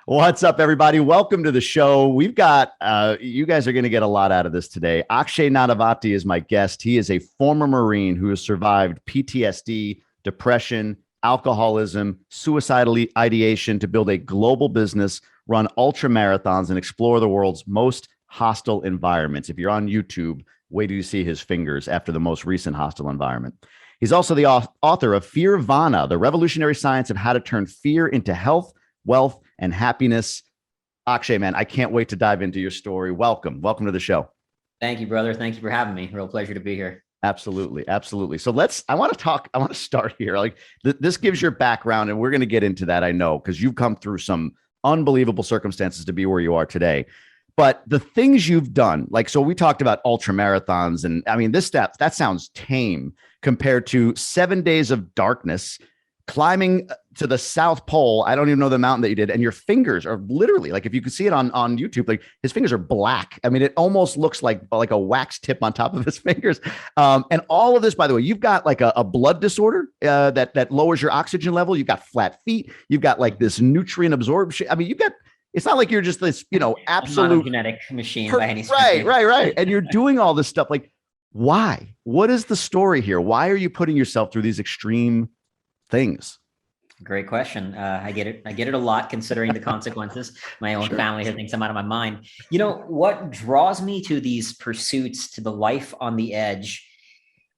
What's up, everybody? Welcome to the show. We've got, you guys are going to get a lot out of this today. Akshay Nanavati is my guest. He is a former Marine who has survived PTSD, depression, alcoholism, suicidal ideation to build a global business, run ultramarathons, and explore the world's most hostile environments. If you're on YouTube, wait till you see his fingers after the most recent hostile environment. He's also the author of Fearvana, the revolutionary science of how to turn fear into health, wealth, and happiness. Akshay, man, I can't wait to dive into your story. Welcome to the show. Thank you, brother. Thank you for having me. Real pleasure to be here. Absolutely. So I want to start here. Like this gives your background and we're going to get into that. I know, because you've come through some unbelievable circumstances to be where you are today. But the things you've done, like, so we talked about ultra marathons, and I mean, that sounds tame compared to 7 days of darkness, climbing to the South Pole. I don't even know the mountain that you did. And your fingers are literally, like, if you could see it on YouTube, like his fingers are black. I mean, it almost looks like a wax tip on top of his fingers. And all of this, by the way, you've got like a blood disorder that lowers your oxygen level. You've got flat feet. You've got like this nutrient absorption. I mean, it's not like you're just this, absolute I'm not a genetic machine by any stretch. Right. And you're doing all this stuff. Like, why? What is the story here? Why are you putting yourself through these extreme things? Great question. I get it a lot, considering the consequences. My own family thinks I'm out of my mind. You know, what draws me to these pursuits, to the life on the edge,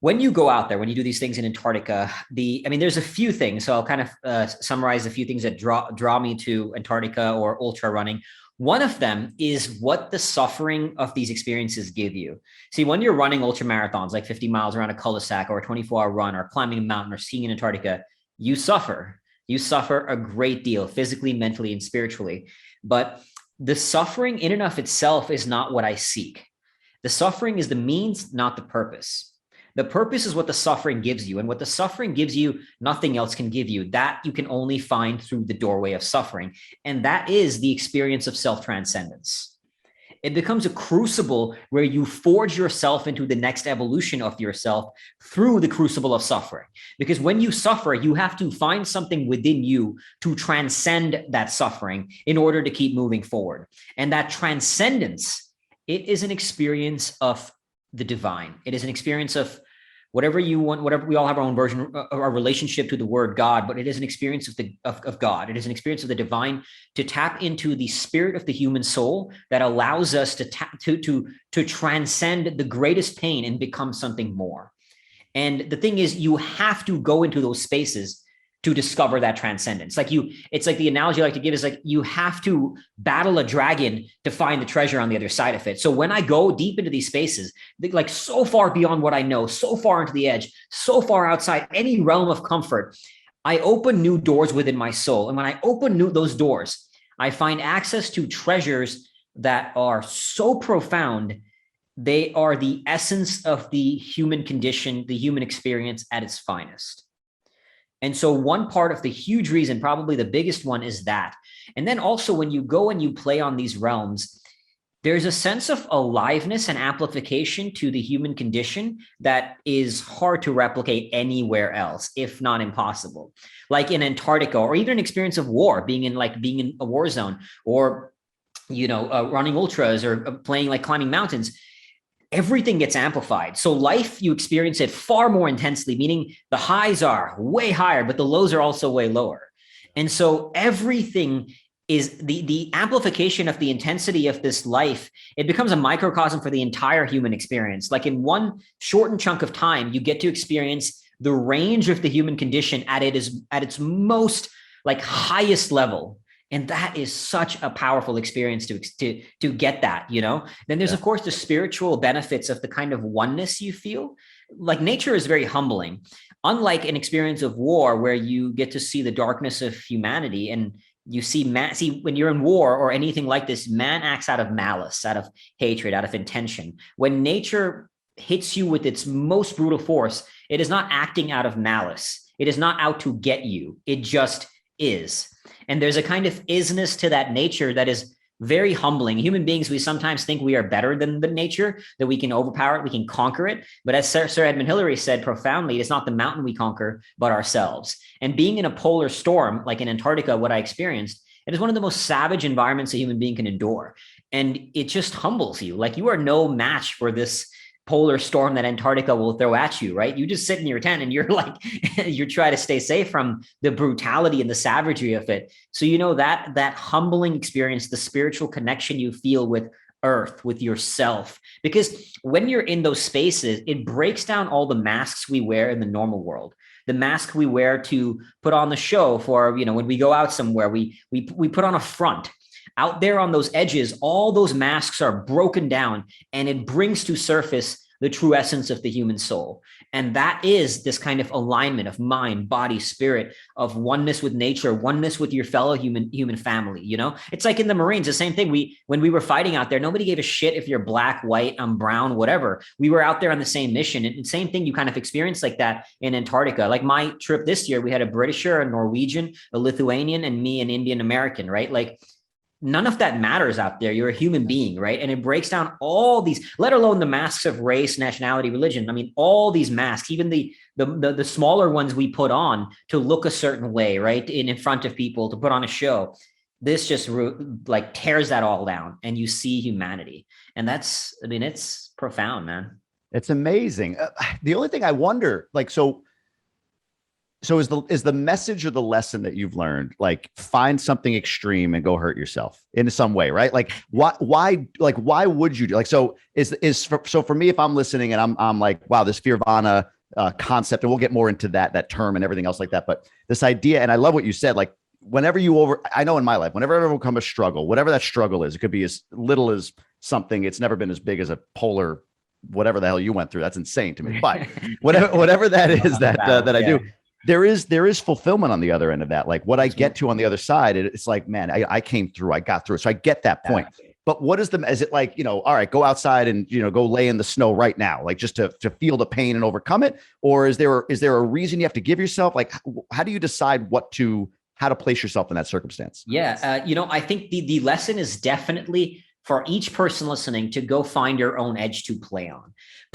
when you go out there, when you do these things in Antarctica, there's a few things. So I'll kind of summarize a few things that draw me to Antarctica or ultra running. One of them is what the suffering of these experiences give you. See, when you're running ultra marathons, like 50 miles around a cul-de-sac or a 24-hour run or climbing a mountain or skiing in Antarctica, you suffer. You suffer a great deal, physically, mentally, and spiritually. But the suffering in and of itself is not what I seek. The suffering is the means, not the purpose. The purpose is what the suffering gives you. And what the suffering gives you, nothing else can give you. That you can only find through the doorway of suffering. And that is the experience of self-transcendence. It becomes a crucible where you forge yourself into the next evolution of yourself through the crucible of suffering. Because when you suffer, you have to find something within you to transcend that suffering in order to keep moving forward. And that transcendence, it is an experience of the divine. It is an experience of whatever you want, whatever. We all have our own version of our relationship to the word God, but it is an experience of God. It is an experience of the divine, to tap into the spirit of the human soul that allows us to transcend the greatest pain and become something more. And the thing is, you have to go into those spaces to discover that transcendence. It's like the analogy I like to give is like, you have to battle a dragon to find the treasure on the other side of it. So when I go deep into these spaces, like so far beyond what I know, so far into the edge, so far outside any realm of comfort, I open new doors within my soul. And when I open those doors, I find access to treasures that are so profound. They are the essence of the human condition, the human experience at its finest. And so one part of the huge reason, probably the biggest one, is that. And then also when you go and you play on these realms, there's a sense of aliveness and amplification to the human condition that is hard to replicate anywhere else, if not impossible. Like in Antarctica, or even an experience of war, being in a war zone, or, running ultras, or playing like climbing mountains. Everything gets amplified. So life, you experience it far more intensely, meaning the highs are way higher, but the lows are also way lower. And so everything is the amplification of the intensity of this life. It becomes a microcosm for the entire human experience. Like in one shortened chunk of time, you get to experience the range of the human condition at its most like highest level. And that is such a powerful experience to get that, Then there's, of course, the spiritual benefits of the kind of oneness you feel. Like nature is very humbling. Unlike an experience of war where you get to see the darkness of humanity, and you see when you're in war or anything like this, man acts out of malice, out of hatred, out of intention. When nature hits you with its most brutal force, it is not acting out of malice. It is not out to get you. It just is. And there's a kind of isness to that nature that is very humbling. Human beings, we sometimes think we are better than the nature, that we can overpower it, we can conquer it. But as Sir Edmund Hillary said profoundly, it's not the mountain we conquer, but ourselves. And being in a polar storm, like in Antarctica, what I experienced, It is one of the most savage environments a human being can endure. And it just humbles you. Like, you are no match for this polar storm that Antarctica will throw at you, right? You just sit in your tent and you're like, you're trying to stay safe from the brutality and the savagery of it. So, that humbling experience, the spiritual connection you feel with earth, with yourself, because when you're in those spaces, it breaks down all the masks we wear in the normal world. The mask we wear to put on the show for, when we go out somewhere, we put on a front. Out there on those edges, all those masks are broken down, and it brings to surface the true essence of the human soul. And that is this kind of alignment of mind, body, spirit, of oneness with nature, oneness with your fellow human family. It's like in the Marines, the same thing. When we were fighting out there, nobody gave a shit if you're black, white, brown, whatever. We were out there on the same mission. And same thing you kind of experienced like that in Antarctica. Like my trip this year, we had a Britisher, a Norwegian, a Lithuanian, and me, an Indian American, right? Like, none of that matters out there. You're a human being, right? And it breaks down all these, let alone the masks of race, nationality, religion. I mean, all these masks, even the smaller ones we put on to look a certain way, right? In front of people, to put on a show. This just like tears that all down, and you see humanity. And it's profound, man. It's amazing. The only thing I wonder, like, so is the message or the lesson that you've learned, like, find something extreme and go hurt yourself in some way, right? Like, why would you do, like, so for me, if I'm listening and I'm like, wow, this Fearvana concept, and we'll get more into that term and everything else like that, but this idea, and I love what you said, like, I know in my life, whenever I overcome a struggle, whatever that struggle is, it could be as little as something, it's never been as big as a polar, whatever the hell you went through. That's insane to me. But whatever that is that I do, there is fulfillment on the other end of that. Like, what I get to on the other side, it's like, man, I came through, I got through it. So I get that point. But what is it like, all right, go outside and, go lay in the snow right now, like, just to feel the pain and overcome it? Or is there a reason you have to give yourself? Like, how do you decide how to place yourself in that circumstance? Yeah. I think the lesson is definitely for each person listening to go find your own edge to play on.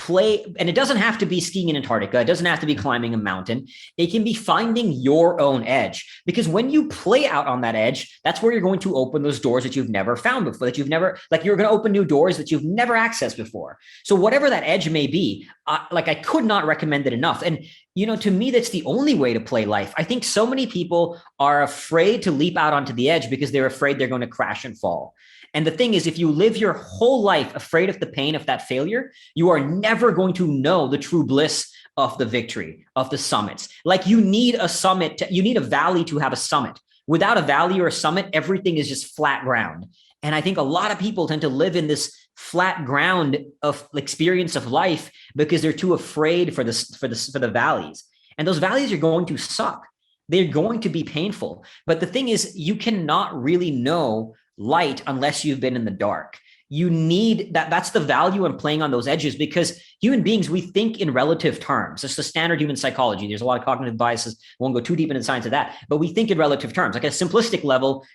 And it doesn't have to be skiing in Antarctica. It doesn't have to be climbing a mountain. It can be finding your own edge, because when you play out on that edge, that's where you're going to open those doors that you've never found before, that you've never, like, you're going to open new doors that you've never accessed before. So whatever that edge may be, I could not recommend it enough. And, to me, that's the only way to play life. I think so many people are afraid to leap out onto the edge because they're afraid they're going to crash and fall. And the thing is, if you live your whole life afraid of the pain of that failure, you are never going to know the true bliss of the victory, of the summits. Like, you need a summit, you need a valley to have a summit. Without a valley or a summit, everything is just flat ground. And I think a lot of people tend to live in this flat ground of experience of life because they're too afraid for the valleys. And those valleys are going to suck. They're going to be painful. But the thing is, you cannot really know light unless you've been in the dark. You need that. That's the value in playing on those edges, because human beings, we think in relative terms. It's the standard human psychology. There's a lot of cognitive biases. Won't go too deep into the science of that, but we think in relative terms. Like, at a simplistic level,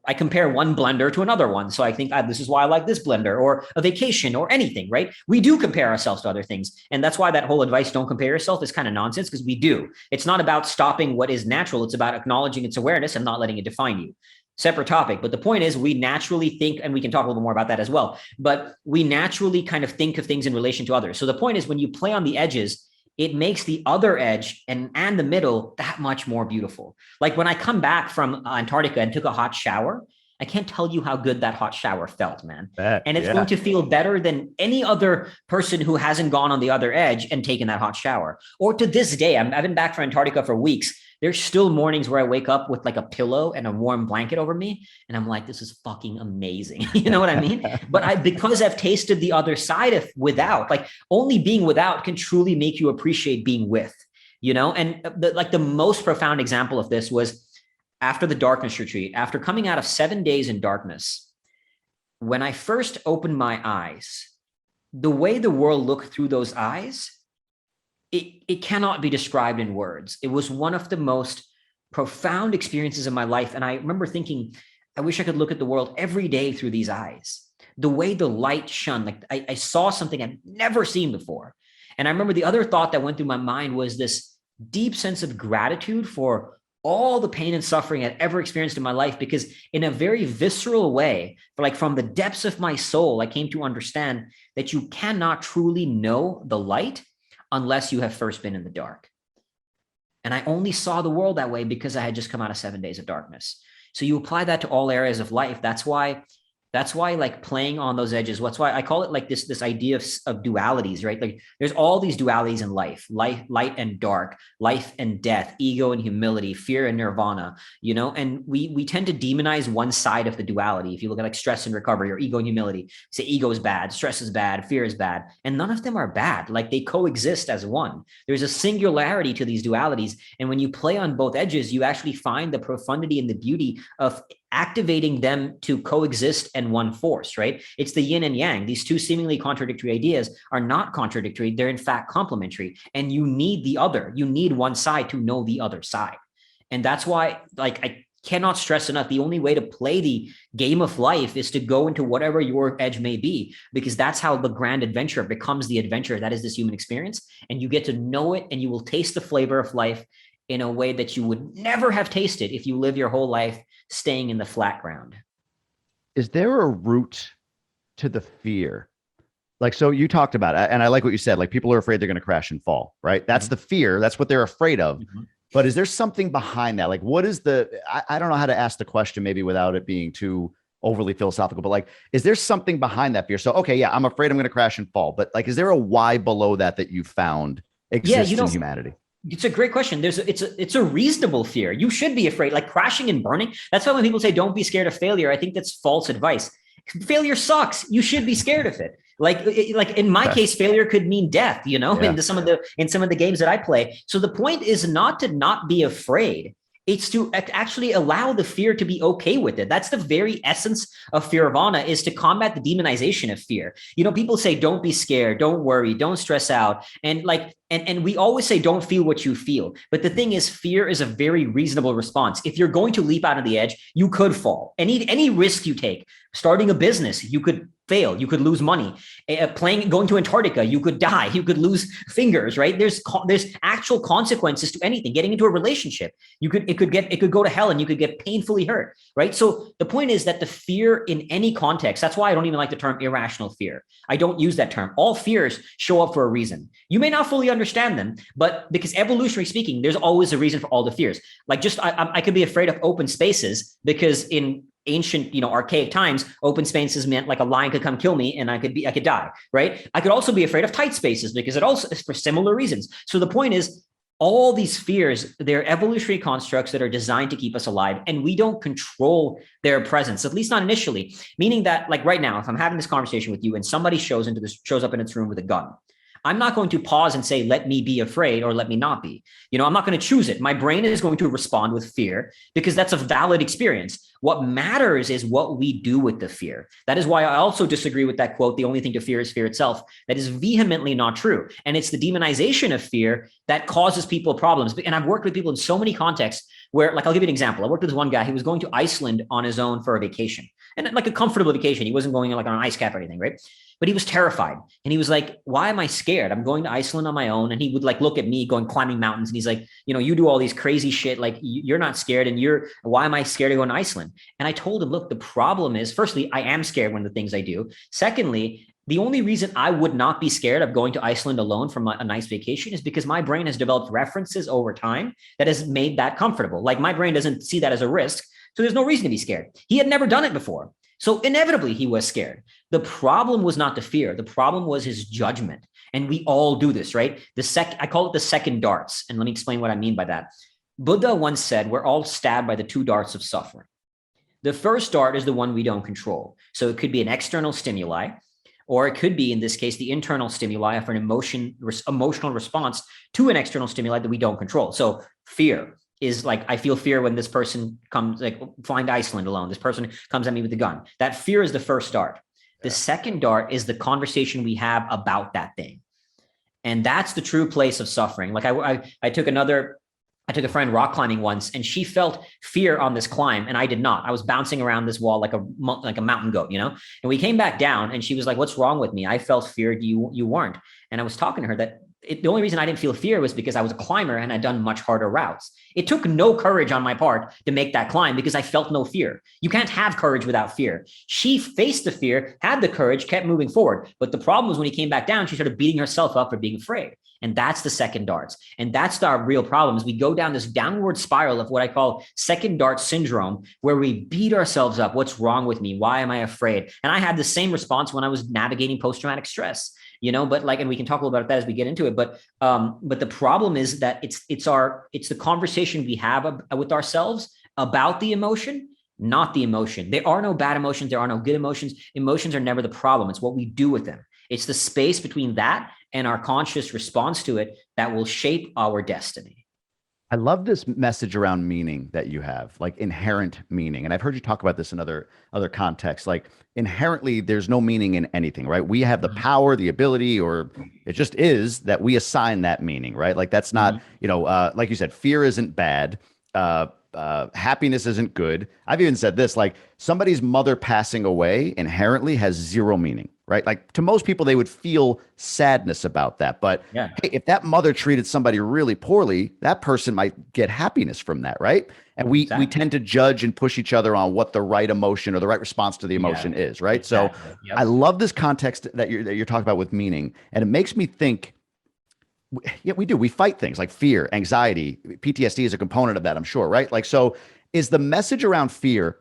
I compare one blender to another one. So I think this is why I like this blender, or a vacation, or anything, right? We do compare ourselves to other things. And that's why that whole advice, don't compare yourself, is kind of nonsense, because we do. It's not about stopping what is natural. It's about acknowledging its awareness and not letting it define you. Separate topic. But the point is, we naturally think, and we can talk a little more about that as well, but we naturally kind of think of things in relation to others. So the point is, when you play on the edges, it makes the other edge and the middle that much more beautiful. Like, when I come back from Antarctica and took a hot shower, I can't tell you how good that hot shower felt, man. And it's going to feel better than any other person who hasn't gone on the other edge and taken that hot shower. Or to this day, I've been back from Antarctica for weeks. There's still mornings where I wake up with like a pillow and a warm blanket over me, and I'm like, this is fucking amazing. You know what I mean? But because I've tasted the other side of without, like, only being without can truly make you appreciate being with, And the most profound example of this was after the darkness retreat, after coming out of 7 days in darkness. When I first opened my eyes, the way the world looked through those eyes, it cannot be described in words. It was one of the most profound experiences of my life. And I remember thinking, I wish I could look at the world every day through these eyes. The way the light shone, like I saw something I'd never seen before. And I remember the other thought that went through my mind was this deep sense of gratitude for all the pain and suffering I'd ever experienced in my life, because in a very visceral way, like from the depths of my soul, I came to understand that you cannot truly know the light unless you have first been in the dark. And I only saw the world that way because I had just come out of 7 days of darkness. So you apply that to all areas of life. That's why like playing on those edges, what's why I call it like this idea of dualities, right? Like there's all these dualities in life, light and dark, life and death, ego and humility, fear and nirvana, and we tend to demonize one side of the duality. If you look at like stress and recovery or ego and humility, say ego is bad, stress is bad, fear is bad, and none of them are bad. Like they coexist as one. There's a singularity to these dualities. And when you play on both edges, you actually find the profundity and the beauty of activating them to coexist in one force, right? It's the yin and yang. These two seemingly contradictory ideas are not contradictory. They're in fact complementary. And you need the other. You need one side to know the other side. And that's why, like, I cannot stress enough, the only way to play the game of life is to go into whatever your edge may be, because that's how the grand adventure becomes the adventure that is this human experience. And you get to know it, and you will taste the flavor of life in a way that you would never have tasted if you live your whole life staying in the flat ground. Is there a root to the fear? Like, so you talked about it, and I like what you said, like people are afraid they're going to crash and fall, right? That's the fear. That's what they're afraid of. But is there something behind that? Like, what is I don't know how to ask the question maybe without it being too overly philosophical, but like, is there something behind that fear? So, okay, yeah, I'm afraid I'm going to crash and fall, but like, is there a why below that you found exists in humanity? It's a great question. It's a reasonable fear. You should be afraid, like crashing and burning. That's why when people say don't be scared of failure, I think that's false advice. Failure sucks. You should be scared of it. Like in my case, failure could mean death, in some of the games that I play. So the point is not to not be afraid. It's to actually allow the fear to be okay with it. That's the very essence of Fearvana, is to combat the demonization of fear. People say, don't be scared, don't worry, don't stress out. And and we always say, don't feel what you feel. But the thing is, fear is a very reasonable response. If you're going to leap out of the edge, you could fall. Any risk you take, starting a business, you could fail, you could lose money. Going to Antarctica, you could die, you could lose fingers, right? There's actual consequences to anything. Getting into a relationship, it could go to hell, and you could get painfully hurt, right? So the point is that the fear in any context, that's why I don't even like the term irrational fear. I don't use that term. All fears show up for a reason. You may not fully understand them, but because evolutionary speaking, there's always a reason for all the fears. Like I could be afraid of open spaces because in ancient, archaic times, open spaces meant like a lion could come kill me and I could die, right? I could also be afraid of tight spaces because it also is for similar reasons. So the point is, all these fears, they're evolutionary constructs that are designed to keep us alive, and we don't control their presence, at least not initially. Meaning that, like right now, if I'm having this conversation with you and somebody shows up in its room with a gun, I'm not going to pause and say, let me be afraid or let me not be. I'm not going to choose it. My brain is going to respond with fear because that's a valid experience. What matters is what we do with the fear. That is why I also disagree with that quote, the only thing to fear is fear itself. That is vehemently not true. And it's the demonization of fear that causes people problems. And I've worked with people in so many contexts where, like, I'll give you an example. I worked with this one guy. He was going to Iceland on his own for a vacation, and like a comfortable vacation. He wasn't going like on an ice cap or anything, right? But he was terrified. And he was like, why am I scared? I'm going to Iceland on my own. And he would like look at me going climbing mountains. And he's like, you do all these crazy shit. Like you're not scared. And why am I scared to go to Iceland? And I told him, look, the problem is, firstly, I am scared when the things I do. Secondly, the only reason I would not be scared of going to Iceland alone from a nice vacation is because my brain has developed references over time that has made that comfortable. Like my brain doesn't see that as a risk. So there's no reason to be scared. He had never done it before. So inevitably he was scared. The problem was not the fear. The problem was his judgment. And we all do this, right? I call it the second darts. And let me explain what I mean by that. Buddha once said, we're all stabbed by the two darts of suffering. The first dart is the one we don't control. So it could be an external stimuli, or it could be, in this case, the internal stimuli of an emotional response to an external stimuli that we don't control. So fear is like, I feel fear when this person comes, like flying to Iceland alone. This person comes at me with a gun. That fear is the first dart. The second dart is the conversation we have about that thing. And that's the true place of suffering. Like I took a friend rock climbing once, and she felt fear on this climb, and I did not. I was bouncing around this wall like a mountain goat, And we came back down, and she was like, "What's wrong with me? I felt fear. You weren't." And I was talking to her that the only reason I didn't feel fear was because I was a climber and I'd done much harder routes. It took no courage on my part to make that climb because I felt no fear. You can't have courage without fear. She faced the fear, had the courage, kept moving forward. But the problem was when he came back down, she started beating herself up for being afraid. And that's the second darts. And that's our real problem is we go down this downward spiral of what I call second dart syndrome, where we beat ourselves up. What's wrong with me? Why am I afraid? And I had the same response when I was navigating post-traumatic stress. But like, and we can talk a little bit about that as we get into it. But the problem is that it's the conversation we have with ourselves about the emotion, not the emotion. There are no bad emotions. There are no good emotions. Emotions are never the problem. It's what we do with them. It's the space between that and our conscious response to it that will shape our destiny. I love this message around meaning that you have, like inherent meaning. And I've heard you talk about this in other contexts. Like inherently, there's no meaning in anything, right? We have the power, the ability, or it just is that we assign that meaning, right? Like that's not, like you said, fear isn't bad. Happiness isn't good. I've even said this, like somebody's mother passing away inherently has zero meaning, right? Like to most people, they would feel sadness about that. But Yeah. hey, if that mother treated somebody really poorly, that person might get happiness from that, right? And we tend to judge and push each other on what the right emotion or the right response to the emotion is, right? Exactly. So Yep. I love this context that you're talking about with meaning, and it makes me think. Yeah, we do. We fight things like fear, anxiety, PTSD is a component of that, I'm sure, right? Like, so is the message around fear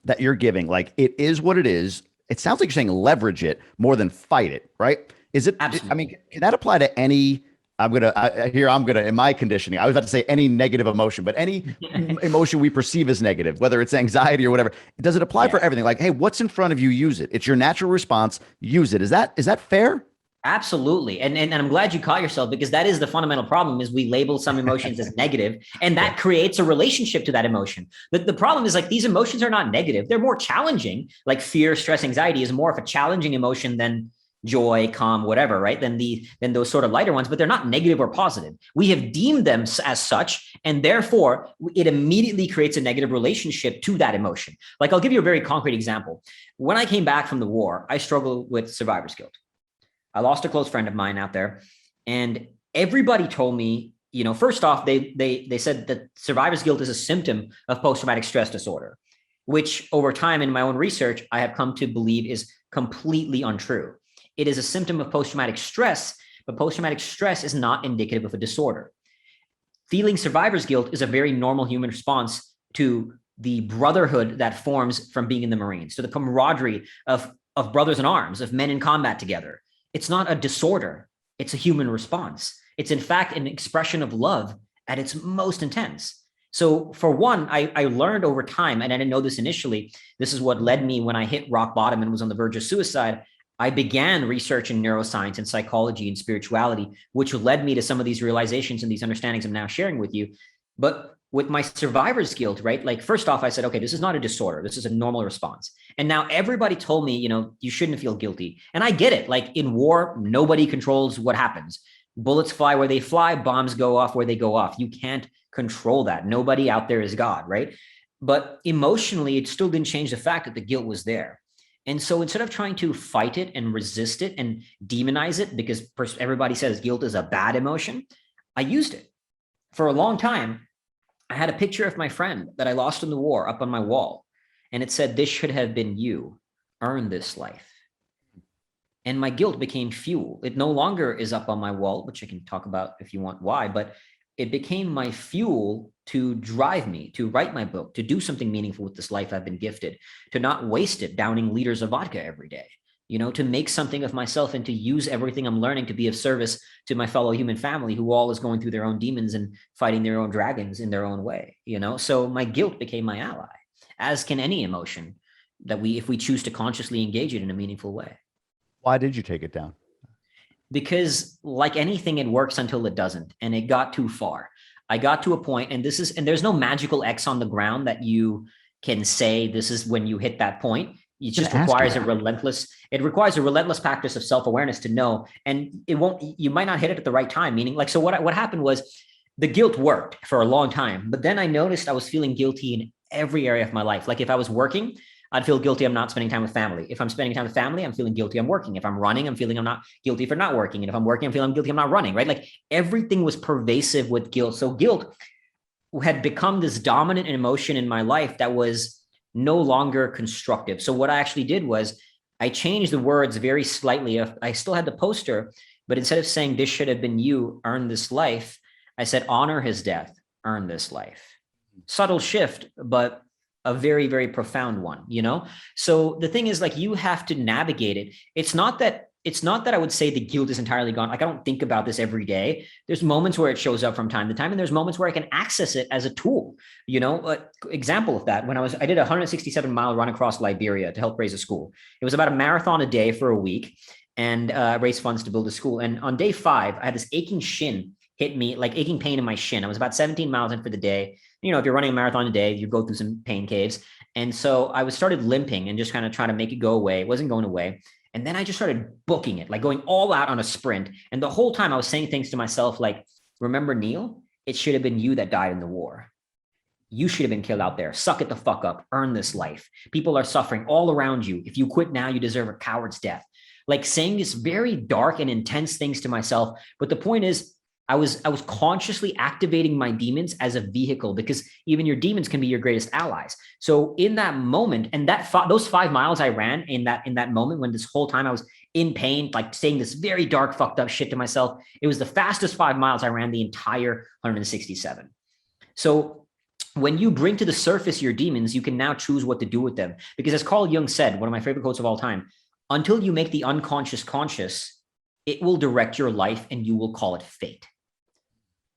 that you're giving, like, it is what it is? It sounds like you're saying leverage it more than fight it, right? Is it, Absolutely. I mean, can that apply to any, in my conditioning, I was about to say any negative emotion, but any emotion we perceive as negative, whether it's anxiety or whatever, does it apply for everything? Like, hey, what's in front of you, use it. It's your natural response, use it. Is that fair? Absolutely. And I'm glad you caught yourself, because that is the fundamental problem is we label some emotions as negative, and that creates a relationship to that emotion. The problem is like these emotions are not negative. They're more challenging. Like fear, stress, anxiety is more of a challenging emotion than joy, calm, whatever, right? Than those sort of lighter ones, but they're not negative or positive. We have deemed them as such, and therefore it immediately creates a negative relationship to that emotion. Like I'll give you a very concrete example. When I came back from the war, I struggled with survivor's guilt. I lost a close friend of mine out there, and everybody told me, first off, they said that survivor's guilt is a symptom of post-traumatic stress disorder, which over time in my own research, I have come to believe is completely untrue. It is a symptom of post-traumatic stress, but post-traumatic stress is not indicative of a disorder. Feeling survivor's guilt is a very normal human response to the brotherhood that forms from being in the Marines, to the camaraderie of brothers in arms, of men in combat together. It's not a disorder. It's a human response. It's in fact an expression of love at its most intense. So for one, I learned over time, and I didn't know this initially, this is what led me when I hit rock bottom and was on the verge of suicide. I began research in neuroscience and psychology and spirituality, which led me to some of these realizations and these understandings I'm now sharing with you. But with my survivor's guilt, right? Like, first off, I said, okay, this is not a disorder. This is a normal response. And now everybody told me, you shouldn't feel guilty. And I get it. Like in war, nobody controls what happens. Bullets fly where they fly, bombs go off where they go off. You can't control that. Nobody out there is God, right? But emotionally, it still didn't change the fact that the guilt was there. And so instead of trying to fight it and resist it and demonize it, because everybody says guilt is a bad emotion, I used it. For a long time, I had a picture of my friend that I lost in the war up on my wall. And it said, "This should have been you. Earn this life." And my guilt became fuel. It no longer is up on my wall, which I can talk about if you want why, but it became my fuel to drive me to write my book, to do something meaningful with this life I've been gifted, to not waste it downing liters of vodka every day, to make something of myself and to use everything I'm learning to be of service to my fellow human family who all is going through their own demons and fighting their own dragons in their own way, So my guilt became my ally, as can any emotion that if we choose to consciously engage it in a meaningful way. Why did you take it down? Because like anything, it works until it doesn't. And it got too far. I got to a point, and there's no magical X on the ground that you can say this is when you hit that point. It just requires a relentless practice of self-awareness to know, and you might not hit it at the right time. Meaning, like, so what happened was the guilt worked for a long time, but then I noticed I was feeling guilty in every area of my life. Like if I was working, I'd feel guilty I'm not spending time with family. If I'm spending time with family, I'm feeling guilty I'm working. If I'm running, I'm feeling I'm not guilty for not working. And if I'm working, I'm feeling guilty I'm not running, right? Like everything was pervasive with guilt. So guilt had become this dominant emotion in my life that was no longer constructive. So what I actually did was I changed the words very slightly. I still had the poster, but instead of saying this should have been you, earn this life, I said honor his death, earn this life. Subtle shift, but a very, very profound one, you know? So the thing is, like, you have to navigate it. It's not that I would say the guilt is entirely gone. Like, I don't think about this every day. There's moments where it shows up from time to time, and there's moments where I can access it as a tool. You know, example of that, I did a 167-mile run across Liberia to help raise a school. It was about a marathon a day for a week, and raise funds to build a school. And on day 5, I had this aching shin hit me, like aching pain in my shin. I was about 17 miles in for the day. You know, if you're running a marathon a day, you go through some pain caves. And so I started limping and just kind of trying to make it go away. It wasn't going away. And then I just started booking it, like going all out on a sprint. And the whole time I was saying things to myself like, remember, Neil, it should have been you that died in the war. You should have been killed out there. Suck it the fuck up. Earn this life. People are suffering all around you. If you quit now, you deserve a coward's death. Like saying these very dark and intense things to myself. But the point is, I was consciously activating my demons as a vehicle, because even your demons can be your greatest allies. So in that moment, and those 5 miles I ran in that moment, when this whole time I was in pain, like saying this very dark, fucked up shit to myself, it was the fastest 5 miles I ran the entire 167. So when you bring to the surface your demons, you can now choose what to do with them. Because as Carl Jung said, one of my favorite quotes of all time, until you make the unconscious conscious, it will direct your life and you will call it fate.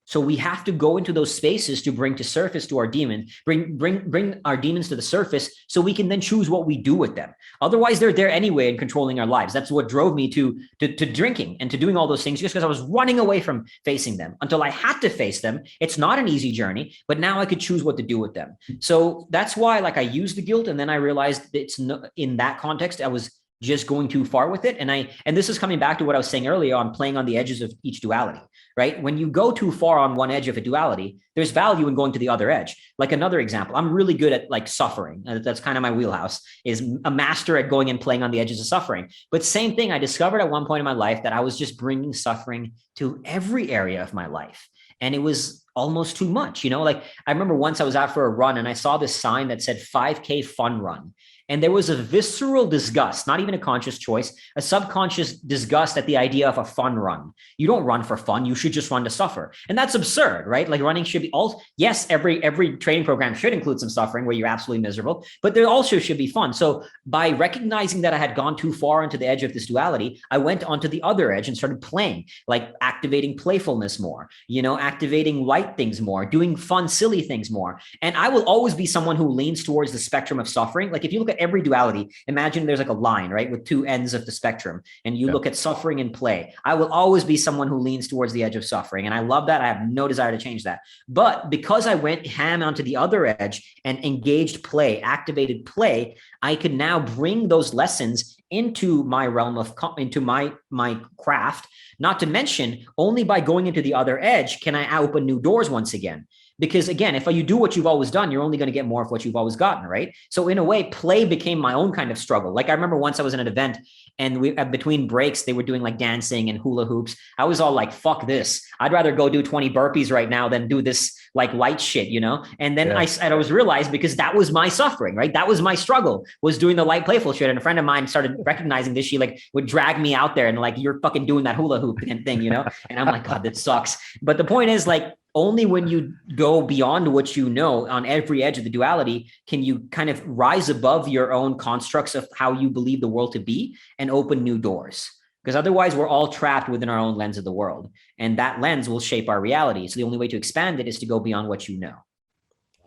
So we have to go into those spaces to bring to surface to our demon, bring our demons to the surface, so we can then choose what we do with them. Otherwise, they're there anyway and controlling our lives. That's what drove me to drinking and to doing all those things, just because I was running away from facing them until I had to face them. It's not an easy journey, but now I could choose what to do with them. So that's why, like, I used the guilt, and then I realized it's in that context, I was just going too far with it. And this is coming back to what I was saying earlier on playing on the edges of each duality, right? When you go too far on one edge of a duality, there's value in going to the other edge. Like another example, I'm really good at like suffering. That's kind of my wheelhouse, is a master at going and playing on the edges of suffering. But same thing, I discovered at one point in my life that I was just bringing suffering to every area of my life. And it was almost too much, you know, like I remember once I was out for a run and I saw this sign that said 5K fun run. And there was a visceral disgust, not even a conscious choice, a subconscious disgust at the idea of a fun run. You don't run for fun. You should just run to suffer. And that's absurd, right? Like running should be all, yes, every training program should include some suffering where you're absolutely miserable, but there also should be fun. So by recognizing that I had gone too far into the edge of this duality, I went onto the other edge and started playing, like activating playfulness more, you know, activating light things more, doing fun, silly things more. And I will always be someone who leans towards the spectrum of suffering. Like if you look at every duality, imagine there's like a line, right, with two ends of the spectrum, and you look at suffering and play. I will always be someone who leans towards the edge of suffering, and I love that. I have no desire to change that. But because I went ham onto the other edge and engaged play, activated play, I could now bring those lessons into my realm of, into my craft. Not to mention, only by going into the other edge can I open new doors once again. Because again, if you do what you've always done, you're only going to get more of what you've always gotten, right? So in a way, play became my own kind of struggle. Like I remember once I was in an event and we between breaks, they were doing like dancing and hula hoops. I was all like, fuck this. I'd rather go do 20 burpees right now than do this like light shit, you know? And then I was realized, because that was my suffering, right? That was my struggle, was doing the light playful shit. And a friend of mine started recognizing this. She like would drag me out there and like, you're fucking doing that hula hoop thing, you know? And I'm like, God, that sucks. But the point is, like, only when you go beyond what you know on every edge of the duality can you kind of rise above your own constructs of how you believe the world to be and open new doors. Because otherwise we're all trapped within our own lens of the world. And that lens will shape our reality. So the only way to expand it is to go beyond what you know.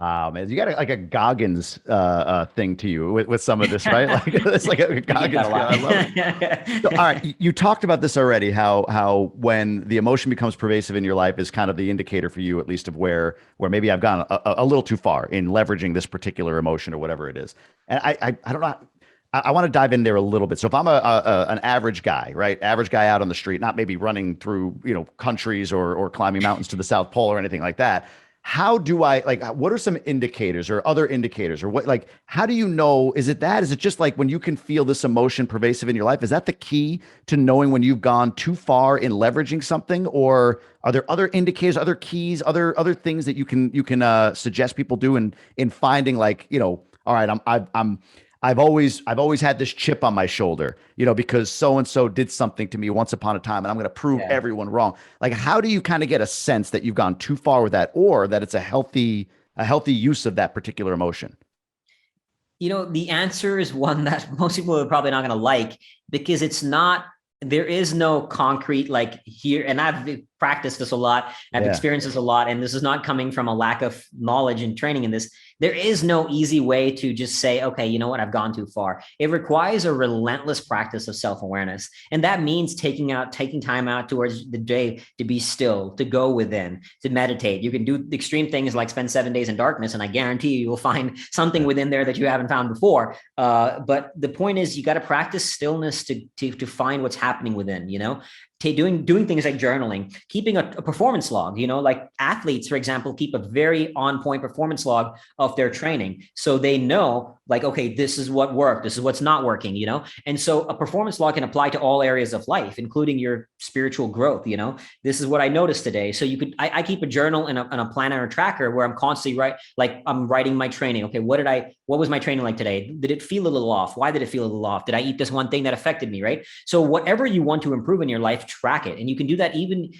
Wow, man, you got like a Goggins thing to you with some of this, right? Like it's like a Goggins. I love it. So, all right, you talked about this already. How when the emotion becomes pervasive in your life is kind of the indicator for you, at least, of where maybe I've gone a little too far in leveraging this particular emotion or whatever it is. And I don't know. I want to dive in there a little bit. So if I'm an average guy, right? Average guy out on the street, not maybe running through, countries or climbing mountains to the South Pole or anything like that. how do I like, what are some indicators or other indicators or what, like, how do you know, is it that, is it just like when you can feel this emotion pervasive in your life? Is that the key to knowing when you've gone too far in leveraging something? Or are there other indicators, other keys, other things that you can suggest people do in finding like, all right, I've always had this chip on my shoulder, because so and so did something to me once upon a time, and I'm going to prove Yeah. everyone wrong. Like, how do you kind of get a sense that you've gone too far with that, or that it's a healthy use of that particular emotion? The answer is one that most people are probably not going to like, because there is no concrete, like, here. And I've practiced this a lot. I've Yeah. experienced this a lot. And this is not coming from a lack of knowledge and training in this. There is no easy way to just say, okay, you know what? I've gone too far. It requires a relentless practice of self-awareness. And that means taking time out towards the day to be still, to go within, to meditate. You can do extreme things like spend 7 days in darkness, and I guarantee you will find something within there that you haven't found before. But the point is, you got to practice stillness to find what's happening within, doing things like journaling, keeping a performance log, like athletes, for example, keep a very on point performance log of their training. So they know, like, okay, this is what worked, this is what's not working, And so a performance log can apply to all areas of life, including your spiritual growth. This is what I noticed today. So I keep a journal and a planner or tracker where I'm constantly I'm writing my training. Okay, what was my training like today? Did it feel a little off? Why did it feel a little off? Did I eat this one thing that affected me? Right. So whatever you want to improve in your life, track it. And you can do that even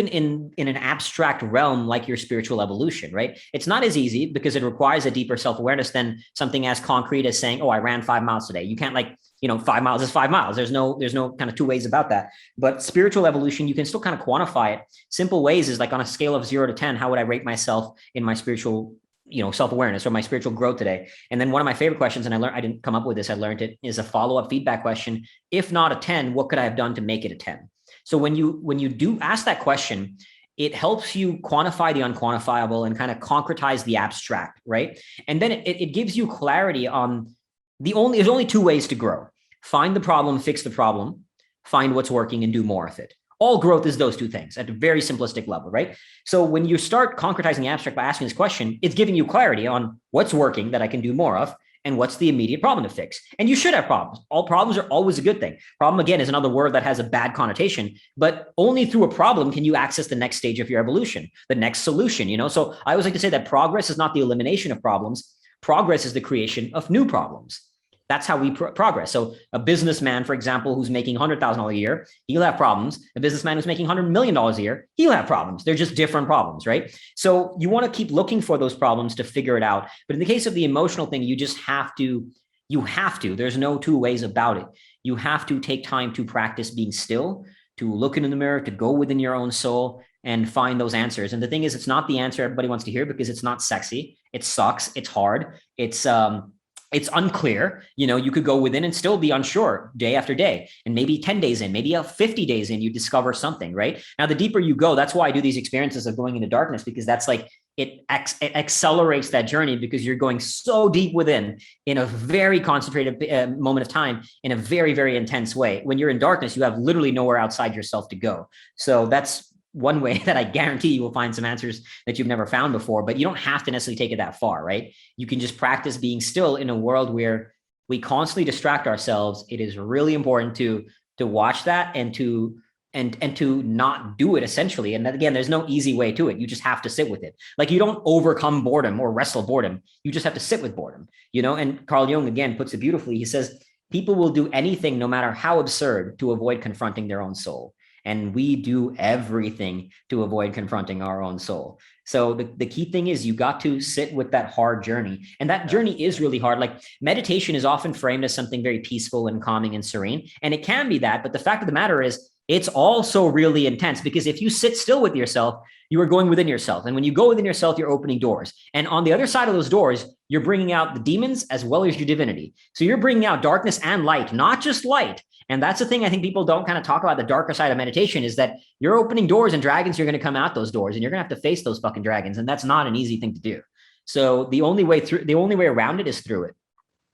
in an abstract realm like your spiritual evolution, right? It's not as easy because it requires a deeper self-awareness than something as concrete as saying, oh, I ran 5 miles today. You can't 5 miles is 5 miles. There's no kind of two ways about that. But spiritual evolution, you can still kind of quantify it. Simple ways is like, on a scale of 0 to 10, how would I rate myself in my spiritual self-awareness or my spiritual growth today? And then one of my favorite questions, and I didn't come up with this, I learned it, is a follow-up feedback question. If not a 10, what could I have done to make it a 10? So when you do ask that question, it helps you quantify the unquantifiable and kind of concretize the abstract, right? And then it gives you clarity on there's only two ways to grow. Find the problem, fix the problem, find what's working, and do more of it. All growth is those two things at a very simplistic level, right? So when you start concretizing the abstract by asking this question, it's giving you clarity on what's working that I can do more of, and what's the immediate problem to fix. And you should have problems. All problems are always a good thing. Problem, again, is another word that has a bad connotation, but only through a problem can you access the next stage of your evolution, the next solution, So I always like to say that progress is not the elimination of problems. Progress is the creation of new problems. That's how we progress. So a businessman, for example, who's making $100,000 a year, he'll have problems. A businessman who's making $100 million a year, he'll have problems. They're just different problems, right? So you want to keep looking for those problems to figure it out. But in the case of the emotional thing, you have to, there's no two ways about it. You have to take time to practice being still, to look into the mirror, to go within your own soul and find those answers. And the thing is, it's not the answer everybody wants to hear because it's not sexy. It sucks. It's hard. It's unclear. You could go within and still be unsure day after day. And maybe 10 days in, maybe 50 days in, you discover something, right? Now, the deeper you go, that's why I do these experiences of going into darkness, because that's like, it accelerates that journey because you're going so deep within in a very concentrated moment of time in a very, very intense way. When you're in darkness, you have literally nowhere outside yourself to go. So that's one way that I guarantee you will find some answers that you've never found before, but you don't have to necessarily take it that far, right? You can just practice being still in a world where we constantly distract ourselves. It is really important to watch that and to not do it, essentially. And again, there's no easy way to it. You just have to sit with it. Like, you don't overcome boredom or wrestle boredom. You just have to sit with boredom, And Carl Jung, again, puts it beautifully. He says, people will do anything, no matter how absurd, to avoid confronting their own soul. And we do everything to avoid confronting our own soul. So the key thing is you got to sit with that hard journey. And that journey is really hard. Like, meditation is often framed as something very peaceful and calming and serene. And it can be that. But the fact of the matter is, it's also really intense, because if you sit still with yourself, you are going within yourself. And when you go within yourself, you're opening doors. And on the other side of those doors, you're bringing out the demons as well as your divinity. So you're bringing out darkness and light, not just light. And that's the thing I think people don't kind of talk about, the darker side of meditation, is that you're opening doors and dragons are going to come out those doors, and you're going to have to face those fucking dragons. And that's not an easy thing to do. So the only way around it is through it.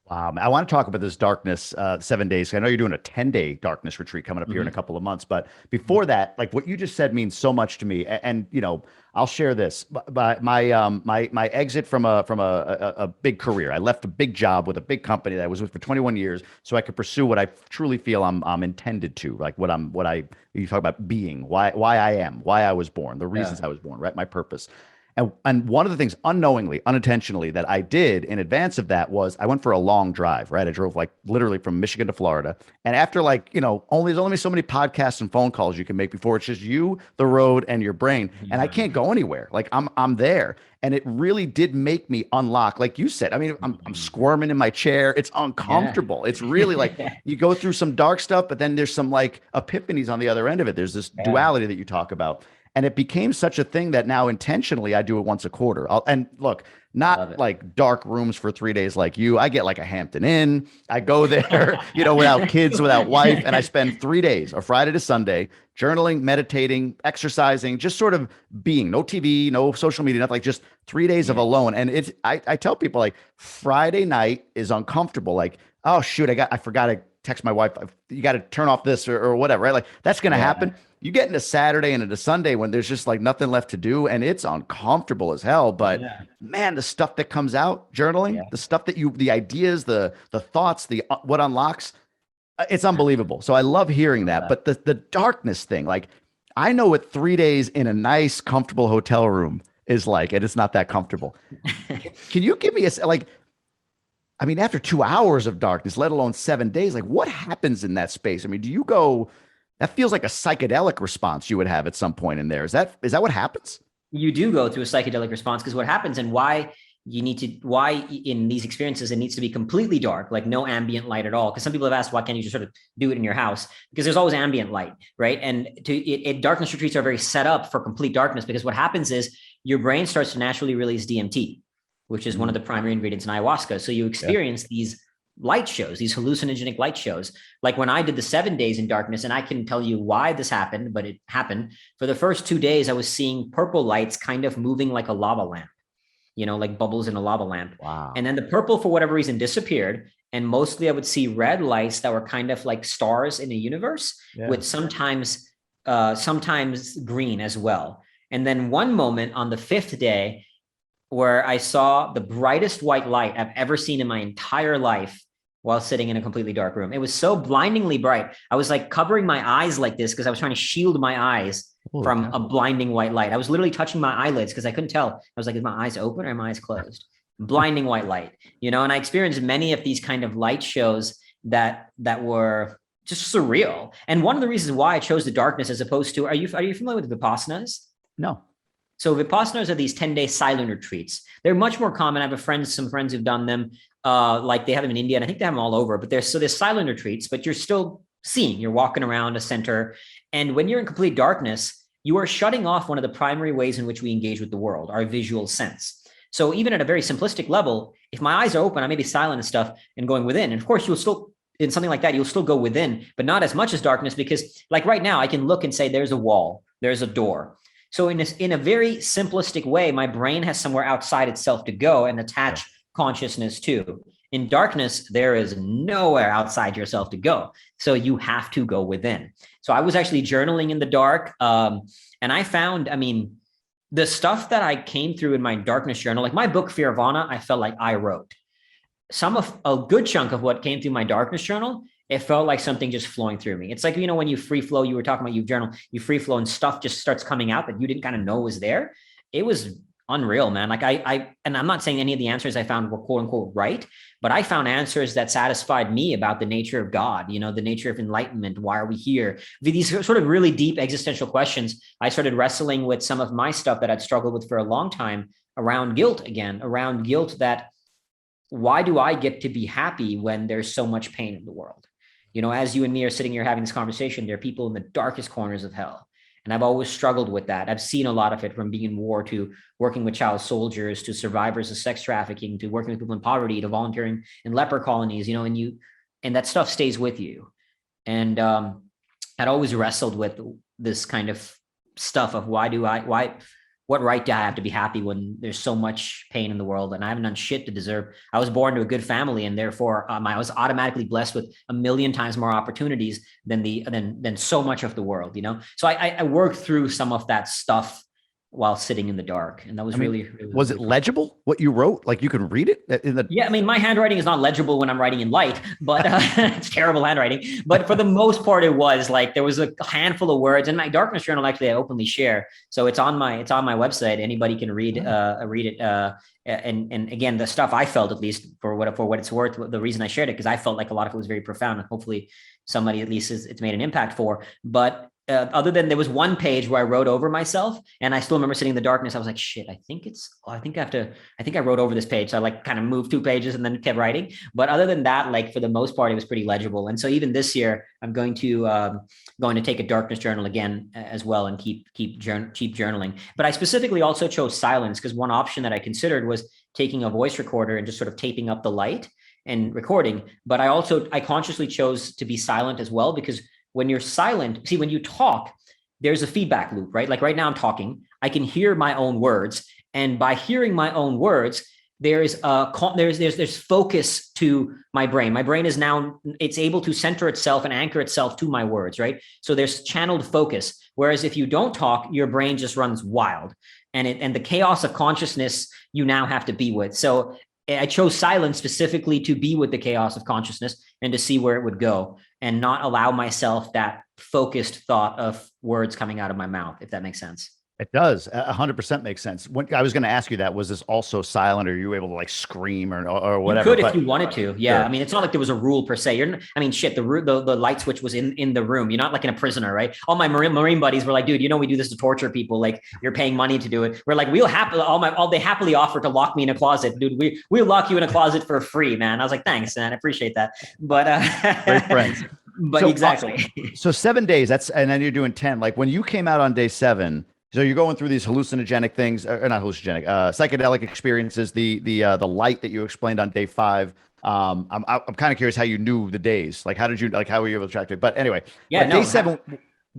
Wow. I want to talk about this darkness 7 days. I know you're doing a 10-day darkness retreat coming up here in a Mhm. couple of months. But before that, like what you just said means so much to me. And I'll share this. My exit from a big career. I left a big job with a big company that I was with for 21 years so I could pursue what I truly feel I'm intended to, like you talk about being, why I am, why I was born, the Yeah. reasons I was born, right? My purpose. And one of the things unknowingly, unintentionally that I did in advance of that was I went for a long drive, right? I drove like literally from Michigan to Florida. And after like, there's only so many podcasts and phone calls you can make before it's just you, the road, and your brain. And I Mhm. can't go anywhere. Like I'm there. And it really did make me unlock, like you said. I mean, I'm Mhm. squirming in my chair. It's Yeah. uncomfortable. It's really like you go through some dark stuff, but then there's some like epiphanies on the other end of it. There's this Yeah. duality that you talk about. And it became such a thing that now intentionally I do it once a quarter. And look, not Love it. like dark rooms for 3 days like you. I get like a Hampton Inn. I go there, without kids, without wife, and I spend 3 days, or Friday to Sunday, journaling, meditating, exercising, just sort of being. No TV, no social media, nothing. Like just 3 days of Yeah. alone. And I tell people like Friday night is uncomfortable. Like, oh shoot, I forgot to text my wife. You got to turn off this or whatever, right? Like that's gonna Yeah. happen. You get into Saturday and into Sunday when there's just like nothing left to do and it's uncomfortable as hell. But Yeah. man, the stuff that comes out journaling, Yeah. the stuff the ideas, the thoughts, the what unlocks, it's unbelievable. So I love hearing Love that. that. But the darkness thing, like I know what 3 days in a nice, comfortable hotel room is like, and it's not that comfortable. Can you give me like, I mean, after 2 hours of darkness, let alone 7 days, like what happens in that space? I mean, do you go, that feels like a psychedelic response you would have at some point in there. Is that what happens? You do go through a psychedelic response because what happens and why in these experiences it needs to be completely dark, like no ambient light at all. Because some people have asked, why can't you just sort of do it in your house? Because there's always ambient light, right? And darkness retreats are very set up for complete darkness because what happens is your brain starts to naturally release DMT, which is one of Mm, the primary ingredients in ayahuasca. So you yeah. experience these light shows, these hallucinogenic light shows. Like when I did the 7 days in darkness, and I can tell you why this happened, but it happened. For the first 2 days, I was seeing purple lights kind of moving like a lava lamp, like bubbles in a lava lamp. And Wow. then the purple, for whatever reason, disappeared. And mostly I would see red lights that were kind of like stars in the universe, Yeah. with sometimes green as well. And then one moment on the fifth day where I saw the brightest white light I've ever seen in my entire life while sitting in a completely dark room. It was so blindingly bright. I was like covering my eyes like this because I was trying to shield my eyes Holy from cow. a blinding white light. I was literally touching my eyelids because I couldn't tell. I was like, is my eyes open or are my eyes closed? Blinding white light, and I experienced many of these kind of light shows that were just surreal. And one of the reasons why I chose the darkness as opposed to, are you familiar with Vipassanas? No. So Vipassanas are these 10-day silent retreats. They're much more common. I have some friends who've done them. Like they have them in India, and I think they have them all over. But there's silent retreats, but you're still seeing. You're walking around a center, and when you're in complete darkness, you are shutting off one of the primary ways in which we engage with the world, our visual sense. So even at a very simplistic level, if my eyes are open, I may be silent and stuff and going within. And of course, you'll still in something like that, you'll still go within, but not as much as darkness because, like right now, I can look and say, "There's a wall, there's a door." So in a very simplistic way, my brain has somewhere outside itself to go and Yeah. attach consciousness to. In darkness, there is nowhere outside yourself to go. So you have to go within. So I was actually journaling in the dark. And I found, I mean, the stuff that I came through in my darkness journal, like my book, Fearvana, I felt like I wrote some of a good chunk of what came through my darkness journal. It felt like something just flowing through me. It's like, when you free flow, you were talking about you journal, you free flow and stuff just starts coming out that you didn't kind of know was there. It was unreal, man. Like and I'm not saying any of the answers I found were quote unquote right, but I found answers that satisfied me about the nature of God, the nature of enlightenment. Why are we here? These sort of really deep existential questions. I started wrestling with some of my stuff that I'd struggled with for a long time around guilt that why do I get to be happy when there's so much pain in the world? As you and me are sitting here having this conversation, there are people in the darkest corners of hell. And I've always struggled with that. I've seen a lot of it, from being in war to working with child soldiers to survivors of sex trafficking to working with people in poverty to volunteering in leper colonies, and that stuff stays with you. And I'd always wrestled with this kind of stuff of why what right do I have to be happy when there's so much pain in the world and I haven't done shit to deserve? I was born to a good family, and therefore I was automatically blessed with a million times more opportunities than so much of the world, you know? So I worked through some of that stuff while sitting in the dark. And that was was it really fun. legible what you wrote? Like you can read it in the. Yeah, I mean, my handwriting is not legible when I'm writing in light, but it's terrible handwriting. But for the most part, it was like there was a handful of words. And my darkness journal, actually, I openly share, so it's on my website. Anybody can read it. And again, the stuff I felt, at least for what it's worth, the reason I shared it, because I felt like a lot of it was very profound, and hopefully somebody at least it's made an impact for. But other than there was one page where I wrote over myself, and I still remember sitting in the darkness. I was like, shit, I think I wrote over this page. So I like kind of moved 2 pages and then kept writing. But other than that, like for the most part, it was pretty legible. And so even this year, I'm going to take a darkness journal again as well, and keep journaling. But I specifically also chose silence, because one option that I considered was taking a voice recorder and just sort of taping up the light and recording. But I consciously chose to be silent as well, because when you're silent, see, when you talk, there's a feedback loop, right? Like right now I'm talking, I can hear my own words. And by hearing my own words, there's focus to my brain. My brain is now, it's able to center itself and anchor itself to my words, right? So there's channeled focus. Whereas if you don't talk, your brain just runs wild. And the chaos of consciousness you now have to be with. So I chose silence specifically to be with the chaos of consciousness and to see where it would go, and not allow myself that focused thought of words coming out of my mouth, if that makes sense. It does. 100% makes sense. When I was going to ask you that, was this also silent, or are you able to like scream or You whatever? could if you wanted to. Yeah. Sure. I mean, it's not like there was a rule per se. I mean, shit, the light switch was in the room. You're not like in a prisoner, right? All my Marine buddies were like, dude, we do this to torture people. Like, you're paying money to do it. We're like, they happily offer to lock me in a closet, dude. We'll lock you in a closet for free, man. I was like, thanks, man. I appreciate that. But Great friends. But So, exactly. So 7 days, and then you're doing 10. Like when you came out on day 7, so you're going through these hallucinogenic things, or not hallucinogenic, psychedelic experiences, the light that you explained on day 5. I'm kind of curious how you knew the days. Like, how were you able to track it? But anyway, Yeah, day 7,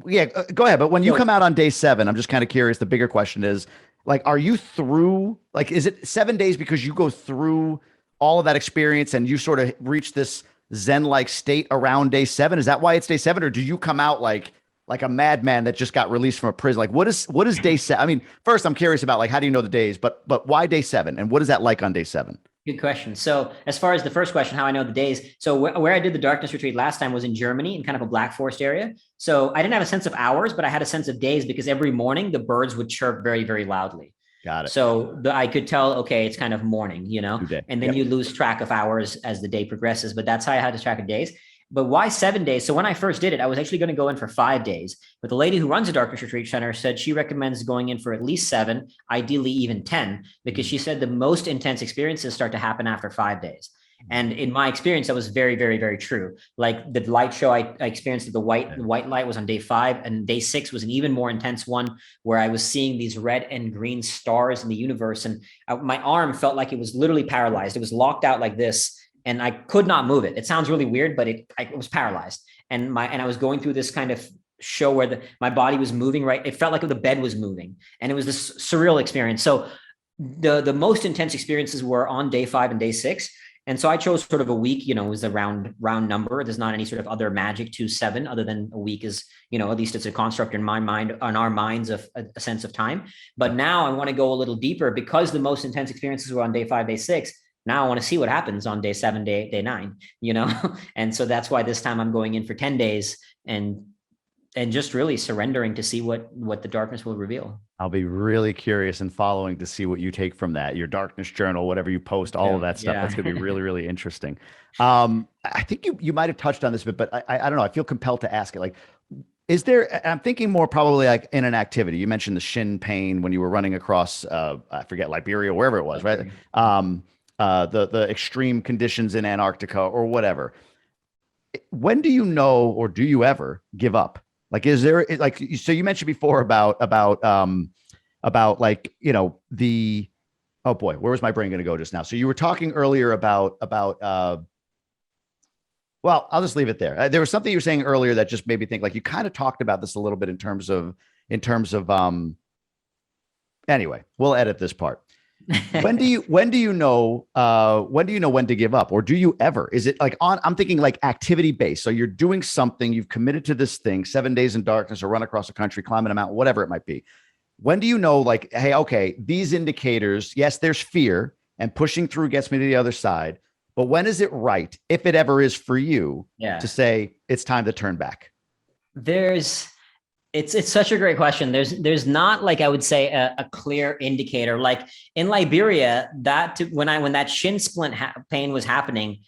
yeah, go ahead. But when you come out on day 7, I'm just kind of curious. The bigger question is, like, are you through, like, is it 7 days because you go through all of that experience and you sort of reach this Zen-like state around day 7? Is that why it's day 7? Or do you come out like a madman that just got released from a prison? Like, what is day 7? I mean, first I'm curious about like, how do you know the days, but why day 7, and what is that like on day 7? Good question. So as far as the first question, how I know the days. So where I did the darkness retreat last time was in Germany, in kind of a Black Forest area. So I didn't have a sense of hours, but I had a sense of days, because every morning the birds would chirp very, very loudly. Got it. So I could tell, okay, it's kind of morning, and then you lose track of hours as the day progresses. But that's how I had to track of days. But why 7 days? So when I first did it, I was actually going to go in for 5 days. But the lady who runs the Darkness Retreat Center said she recommends going in for at least 7, ideally even 10, because she said the most intense experiences start to happen after 5 days. And in my experience, that was very, very, very true. Like the light show I experienced, the white light was on day 5, and day 6 was an even more intense one, where I was seeing these red and green stars in the universe. And my arm felt like it was literally paralyzed. It was locked out like this, and I could not move it. It sounds really weird, but it was paralyzed. And I was going through this kind of show where my body was moving, right? It felt like the bed was moving, and it was this surreal experience. So the most intense experiences were on day 5 and day 6. And so I chose sort of a week, was a round number. There's not any sort of other magic to 7, other than a week is, at least it's a construct in my mind, on our minds, of a sense of time. But now I want to go a little deeper, because the most intense experiences were on day 5, day 6. Now I want to see what happens on day 7, day 9, And so that's why this time I'm going in for 10 days and just really surrendering to see what the darkness will reveal. I'll be really curious and following to see what you take from that, your darkness journal, whatever you post, all of that stuff. That's going to be really, really interesting. I think you might have touched on this a bit, but I don't know. I feel compelled to ask it. Like, I'm thinking more probably like in an activity. You mentioned the shin pain when you were running across, I forget, Liberia, wherever it was, right? The extreme conditions in Antarctica or whatever. When do you know, or do you ever give up? Like, is there, like, so you mentioned before about like, oh boy, where was my brain going to go just now? So you were talking earlier about well, I'll just leave it there. There was something you were saying earlier that just made me think, like, you kind of talked about this a little bit in terms of Anyway, we'll edit this part. When do you know when to give up, or do you ever? Is it like I'm thinking like activity based, so you're doing something, you've committed to this thing, 7 days in darkness or run across the country, climbing a mountain, whatever it might be. When do you know, like, hey, okay, these indicators, yes, there's fear and pushing through gets me to the other side, but when is it right, if it ever is for you, to Yeah. say it's time to turn back? There's it's such a great question. There's not, like, I would say, a clear indicator. Like in Liberia, when that shin splint pain was happening,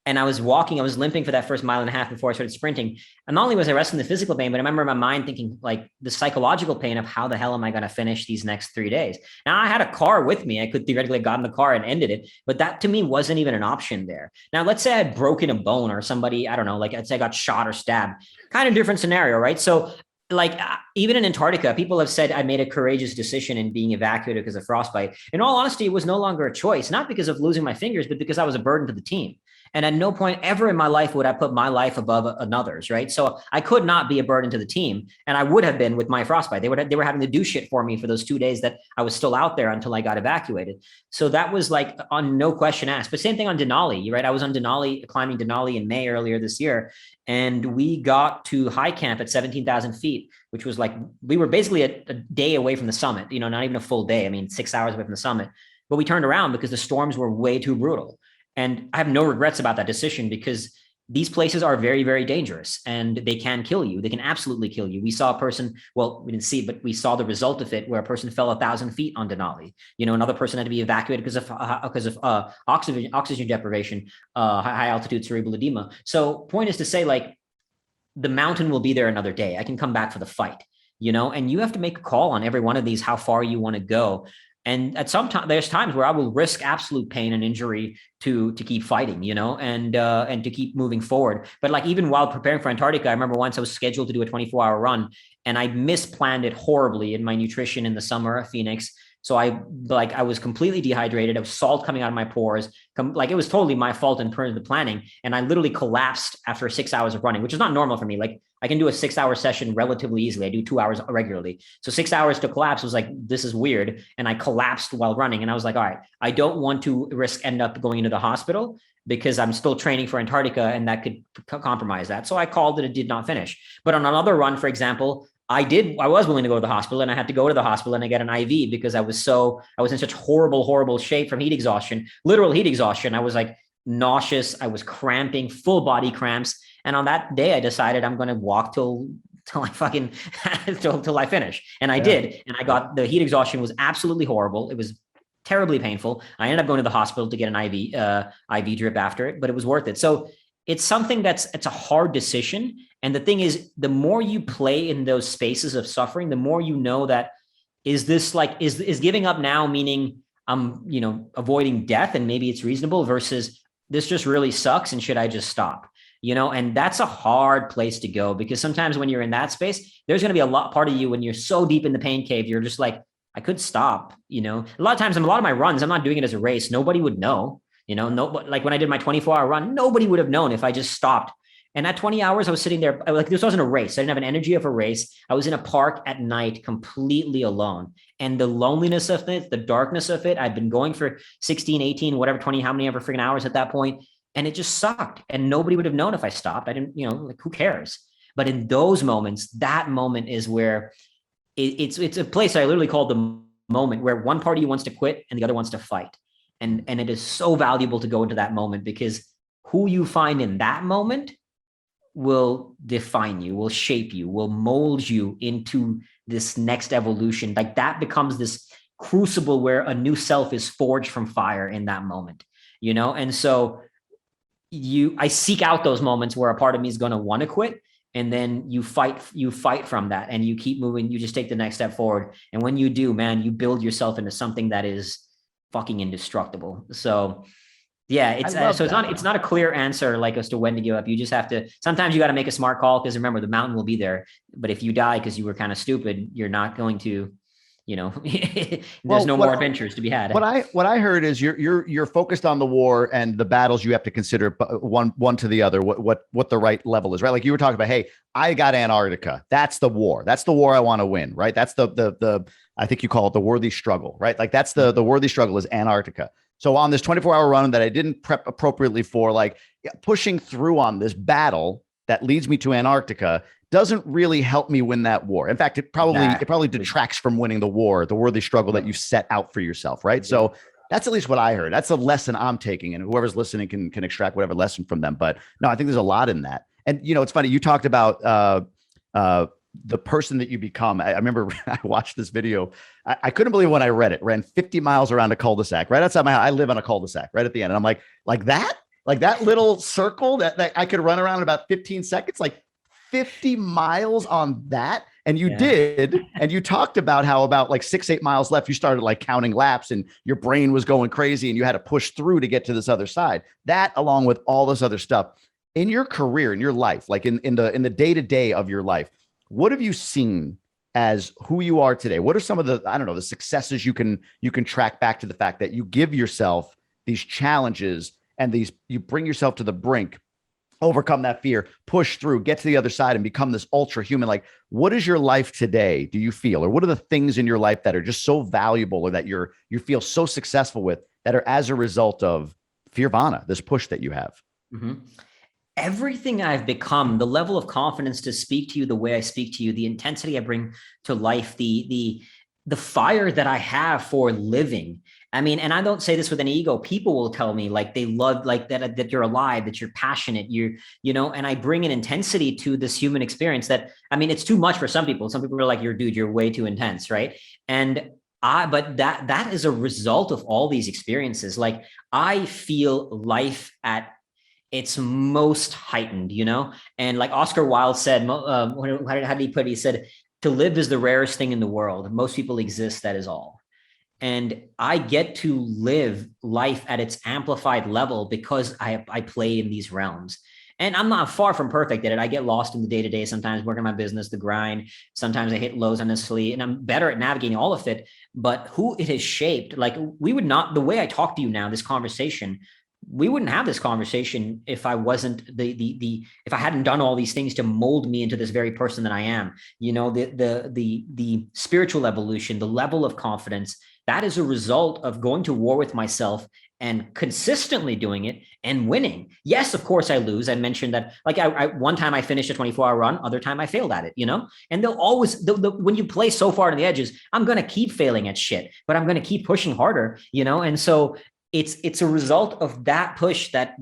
and I was walking, I was limping for that first mile and a half before I started sprinting. And not only was I wrestling the physical pain, but I remember my mind thinking, like, the psychological pain of how the hell am I going to finish these next 3 days? Now I had a car with me. I could theoretically have gotten the car and ended it, but that to me wasn't even an option there. Now, let's say I had broken a bone, or somebody, I don't know, like let's say I got shot or stabbed, kind of different scenario, right? So like even in Antarctica, people have said I made a courageous decision in being evacuated because of frostbite. In all honesty, it was no longer a choice, not because of losing my fingers, but because I was a burden to the team. And at no point ever in my life would I put my life above another's, right? So I could not be a burden to the team. And I would have been with my frostbite. They were having to do shit for me for those 2 days that I was still out there until I got evacuated. So that was like on no question asked. But same thing on Denali, right? I was on Denali, climbing Denali in May earlier this year. And we got to high camp at 17,000 feet, which was like, we were basically a day away from the summit, not even a full day. I mean, 6 hours away from the summit. But we turned around because the storms were way too brutal. And I have no regrets about that decision, because these places are very, very dangerous and they can kill you. They can absolutely kill you. We saw a person, well, we didn't see it, but we saw the result of it, where a person fell 1,000 feet on Denali. Another person had to be evacuated because of oxygen deprivation, high altitude cerebral edema. So point is to say, like, the mountain will be there another day. I can come back for the fight, and you have to make a call on every one of these, how far you want to go. And at some time, there's times where I will risk absolute pain and injury to keep fighting, and to keep moving forward. But like, even while preparing for Antarctica, I remember once I was scheduled to do a 24-hour run, and I misplanned it horribly in my nutrition in the summer at Phoenix. So I was completely dehydrated. I was salt coming out of my pores. Like, it was totally my fault in terms of the planning. And I literally collapsed after 6 hours of running, which is not normal for me. Like, I can do a 6-hour session relatively easily. I do 2 hours regularly. So 6 hours to collapse was like, this is weird. And I collapsed while running. And I was like, all right, I don't want to end up going into the hospital, because I'm still training for Antarctica and that could compromise that. So I called it. It did not finish. But on another run, for example, I was willing to go to the hospital, and I had to go to the hospital and I get an IV because I was in such horrible shape from heat exhaustion, literal heat exhaustion. I was like nauseous. I was cramping, full body cramps. And on that day, I decided I'm going to walk till I fucking till I finish. And I did. And I got, the heat exhaustion was absolutely horrible. It was terribly painful. I ended up going to the hospital to get an IV drip after it, but it was worth it. So it's something it's a hard decision. And the thing is, the more you play in those spaces of suffering, the more you know that, is this like, is giving up now meaning I'm, avoiding death and maybe it's reasonable, versus this just really sucks and should I just stop? And that's a hard place to go, because sometimes when you're in that space, there's going to be a part of you when you're so deep in the pain cave, you're just like, I could stop, a lot of times in a lot of my runs, I'm not doing it as a race. Nobody would know, no, like when I did my 24-hour run, nobody would have known if I just stopped. And at 20 hours, I was sitting there, like, this wasn't a race. I didn't have an energy of a race. I was in a park at night, completely alone. And the loneliness of it, the darkness of it, I'd been going for 16, 18, whatever, 20, how many ever freaking hours at that point. And it just sucked. And nobody would have known if I stopped. I didn't, like, who cares? But in those moments, that moment is where it's a place I literally call the moment where one party wants to quit and the other wants to fight. And it is so valuable to go into that moment, because who you find in that moment will define you, will shape you, will mold you into this next evolution. Like, that becomes this crucible where a new self is forged from fire in that moment, And so I seek out those moments where a part of me is going to want to quit. And then you fight from that, and you keep moving. You just take the next step forward. And when you do, man, you build yourself into something that is fucking indestructible. So yeah, it's not a clear answer, like, as to when to give up. You just have to, sometimes you got to make a smart call, because remember, the mountain will be there. But if you die because you were kind of stupid, you're not going to, There's Well, no more adventures to be had. what I heard is you're focused on the war and the battles you have to consider one to the other. What the right level is, right? Like you were talking about. Hey, I got Antarctica. That's the war. That's the war I want to win, right? That's the I think you call it the worthy struggle, right? Like that's the worthy struggle is Antarctica. So on this 24-hour run that I didn't prep appropriately for, like pushing through on this battle that leads me to Antarctica doesn't really help me win that war. In fact, it probably detracts from winning the war, the worthy struggle that you set out for yourself, right? So that's at least what I heard. That's a lesson I'm taking, and whoever's listening can extract whatever lesson from them. But no, I think there's a lot in that. And it's funny. You talked about the person that you become. I remember I watched this video. I couldn't believe when I read it. Ran 50 miles around a cul-de-sac right outside my house. I live on a cul-de-sac right at the end, and I'm like that. Like that little circle that I could run around in about 15 seconds, like 50 miles on that. And you did. And you talked about how about like 6-8 miles left, you started like counting laps and your brain was going crazy and you had to push through to get to this other side. That, along with all this other stuff in your career, in your life, like in the day-to-day of your life, what have you seen as who you are today? What are some of the, I don't know, the successes you can track back to the fact that you give yourself these challenges and you bring yourself to the brink, overcome that fear, push through, get to the other side and become this ultra human? Like, what is your life today, do you feel? Or what are the things in your life that are just so valuable or that you feel so successful with that are as a result of Fearvana, this push that you have? Mm-hmm. Everything I've become, the level of confidence to speak to you the way I speak to you, the intensity I bring to life, the fire that I have for living. I mean, and I don't say this with any ego. People will tell me like they love like that you're alive, that you're passionate, and I bring an intensity to this human experience that, I mean, it's too much for some people. Some people are like, you're way too intense, right? But that is a result of all these experiences. Like I feel life at its most heightened, and like Oscar Wilde said, how did he put it? He said, to live is the rarest thing in the world. Most people exist, that is all. And I get to live life at its amplified level because I play in these realms. And I'm not far from perfect at it. I get lost in the day-to-day, sometimes working my business, the grind. Sometimes I hit lows unnecessarily, and I'm better at navigating all of it. But who it has shaped, like we would not, the way I talk to you now, this conversation, we wouldn't have this conversation if I wasn't if I hadn't done all these things to mold me into this very person that I am. The spiritual evolution, the level of confidence, that is a result of going to war with myself and consistently doing it and winning. Yes, of course I lose. I mentioned that, like I one time I finished a 24-hour run, other time I failed at it, and they'll always, when you play so far to the edges, I'm going to keep failing at shit, but I'm going to keep pushing harder, and so it's a result of that push that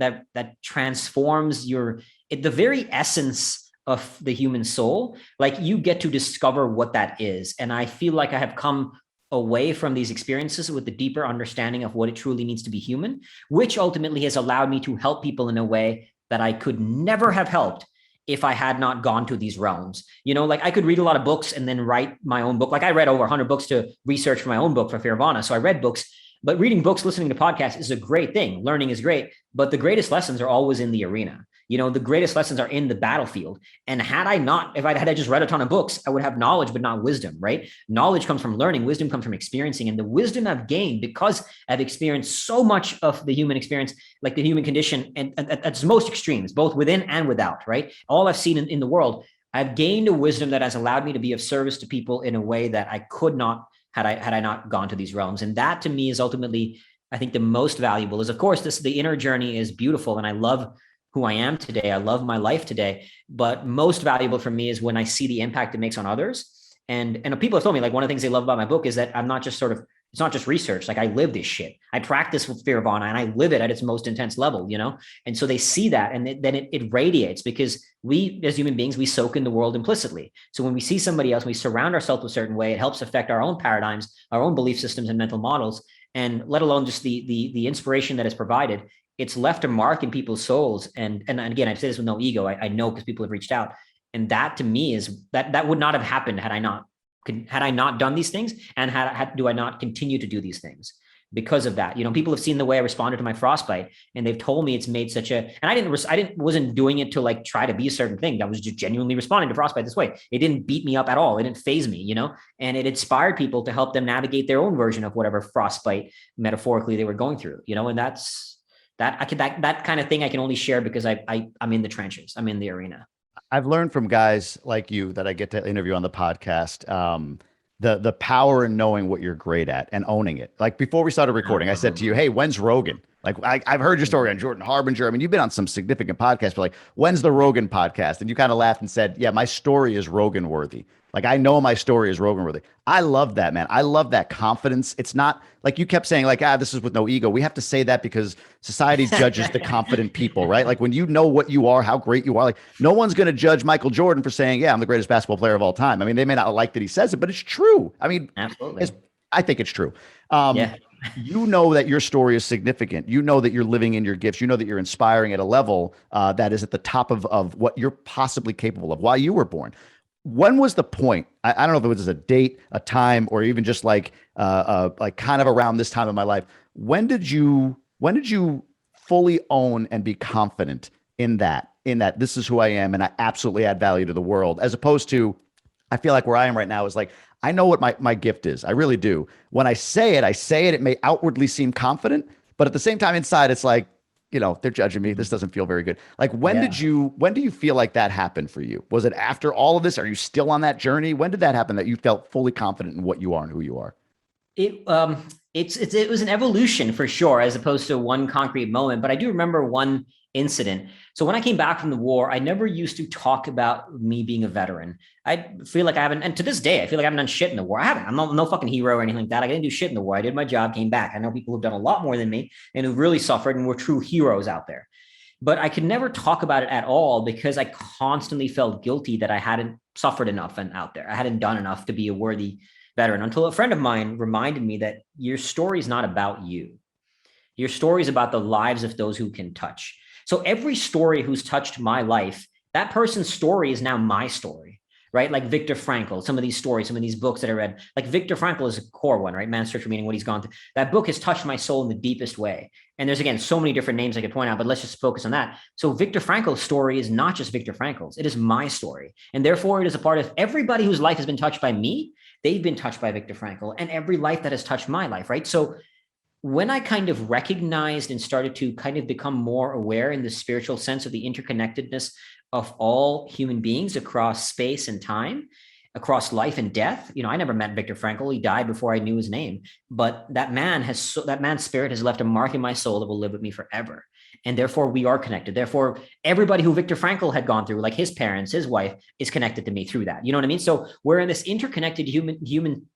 transforms the very essence of the human soul. Like you get to discover what that is. And I feel like I have come away from these experiences with the deeper understanding of what it truly means to be human, which ultimately has allowed me to help people in a way that I could never have helped if I had not gone to these realms. Like I could read a lot of books and then write my own book. Like I read over 100 books to research for my own book for Fearvana. So I read books. But reading books, listening to podcasts is a great thing. Learning is great, but the greatest lessons are always in the arena. The greatest lessons are in the battlefield. And if I just read a ton of books, I would have knowledge, but not wisdom, right? Knowledge comes from learning. Wisdom comes from experiencing. And the wisdom I've gained because I've experienced so much of the human experience, like the human condition, and at its most extremes, both within and without, right? All I've seen in the world, I've gained a wisdom that has allowed me to be of service to people in a way that I could not had I not gone to these realms. And that to me is ultimately, I think, the most valuable. Is, of course, the inner journey is beautiful, and I love who I am today. I love my life today. But most valuable for me is when I see the impact it makes on others. And people have told me, like, one of the things they love about my book is that I'm not just it's not just research. Like I live this shit. I practice with Fearvana and I live it at its most intense level, And so they see that, and then it radiates, because we as human beings, we soak in the world implicitly. So when we see somebody else, we surround ourselves a certain way, it helps affect our own paradigms, our own belief systems and mental models, and let alone just the inspiration that is provided. It's left a mark in people's souls. And again, I say this with no ego. I know, because people have reached out. And that to me is that would not have happened had I not done these things, and do I not continue to do these things. because of that. People have seen the way I responded to my frostbite, and they've told me it's made such a, and wasn't doing it to like try to be a certain thing. That was just genuinely responding to frostbite this way. It didn't beat me up at all. It didn't phase me, and it inspired people to help them navigate their own version of whatever frostbite metaphorically they were going through, and that kind of thing I can only share because I'm in the trenches. I'm in the arena. I've learned from guys like you that I get to interview on the podcast, the power in knowing what you're great at and owning it. Like before we started recording, I said to you, "Hey, when's Rogan?" Like I've heard your story on Jordan Harbinger. I mean, you've been on some significant podcasts, but like, when's the Rogan podcast? And you kind of laughed and said, "Yeah, my story is Rogan worthy." Like I know my story is Rogan worthy. I love that, man. I love that confidence. It's not like you kept saying like, this is with no ego. We have to say that because society judges the confident people, right? Like when you know what you are, how great you are, like no one's going to judge Michael Jordan for saying, "Yeah, I'm the greatest basketball player of all time." I mean, they may not like that he says it, but it's true. I mean, absolutely. I think it's true. Yeah. You know that your story is significant. You know that you're living in your gifts. You know that you're inspiring at a level that is at the top of what you're possibly capable of, why you were born. When was the point? I don't know if it was a date, a time, or even just like kind of around this time of my life. When did you fully own and be confident in that this is who I am and I absolutely add value to the world, as opposed to, I feel like where I am right now is like, I know what my gift is. I really do. When I say it, it may outwardly seem confident, but at the same time inside, it's like, they're judging me. This doesn't feel very good. Like when do you feel like that happened for you? Was it after all of this? Are you still on that journey? When did that happen that you felt fully confident in what you are and who you are? It was an evolution for sure, as opposed to one concrete moment. But I do remember one incident. So when I came back from the war, I never used to talk about me being a veteran. I feel like I haven't, and to this day, I feel like I haven't done shit in the war. I haven't. I'm no fucking hero or anything like that. I didn't do shit in the war. I did my job, came back. I know people who've done a lot more than me and who really suffered and were true heroes out there. But I could never talk about it at all because I constantly felt guilty that I hadn't suffered enough and out there. I hadn't done enough to be a worthy veteran, until a friend of mine reminded me that your story is not about you. Your story is about the lives of those who can touch. So every story who's touched my life, that person's story is now my story, right? Like Viktor Frankl, some of these stories, some of these books that I read, like Viktor Frankl is a core one, right? Man's Search for Meaning, what he's gone through. That book has touched my soul in the deepest way. And there's, again, so many different names I could point out, but let's just focus on that. So Viktor Frankl's story is not just Viktor Frankl's, it is my story. And therefore it is a part of everybody whose life has been touched by me. They've been touched by Viktor Frankl, and every life that has touched my life, right? So when I kind of recognized and started to kind of become more aware in the spiritual sense of the interconnectedness of all human beings across space and time, across life and death, I never met Viktor Frankl. He died before I knew his name, but that man's spirit has left a mark in my soul that will live with me forever. And therefore we are connected. Therefore, everybody who Viktor Frankl had gone through, like his parents, his wife, is connected to me through that. You know what I mean? So we're in this interconnected human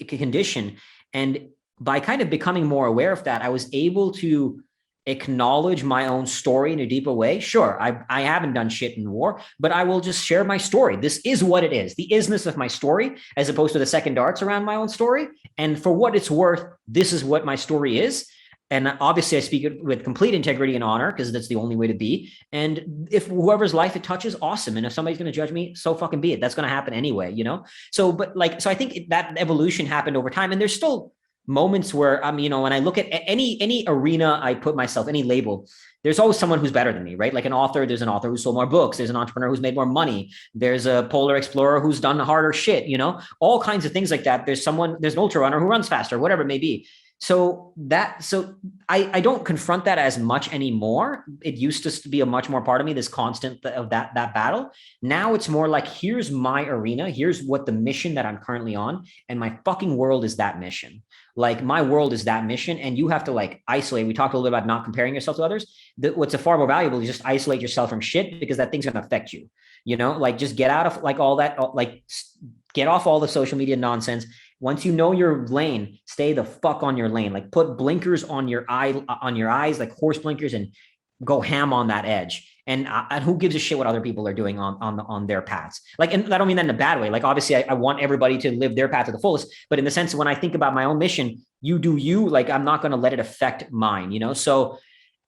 condition. And by kind of becoming more aware of that, I was able to acknowledge my own story in a deeper way. Sure, I haven't done shit in war, but I will just share my story. This is what it is, the isness of my story, as opposed to the second darts around my own story. And for what it's worth, this is what my story is. And obviously I speak it with complete integrity and honor, because that's the only way to be. And if whoever's life it touches, awesome. And if somebody's going to judge me, so fucking be it. That's going to happen anyway, So I think that evolution happened over time. And there's still moments where when I look at any arena I put myself, any label, there's always someone who's better than me, right? Like an author, there's an author who sold more books. There's an entrepreneur who's made more money. There's a polar explorer who's done harder shit, all kinds of things like that. There's an ultra runner who runs faster, whatever it may be. So I don't confront that as much anymore. It used to be a much more part of me, this constant of that battle. Now it's more like, here's my arena. Here's what the mission that I'm currently on. And my fucking world is that mission. Like my world is that mission. And you have to isolate. We talked a little bit about not comparing yourself to others. What's far more valuable is just isolate yourself from shit, because that thing's going to affect you, just get out of all that, get off all the social media nonsense. Once you know your lane, stay the fuck on your lane. Put blinkers on your eyes, like horse blinkers, and go ham on that edge. And who gives a shit what other people are doing on their paths? And I don't mean that in a bad way. Obviously I want everybody to live their path to the fullest, but in the sense of when I think about my own mission, you do you, I'm not going to let it affect mine, So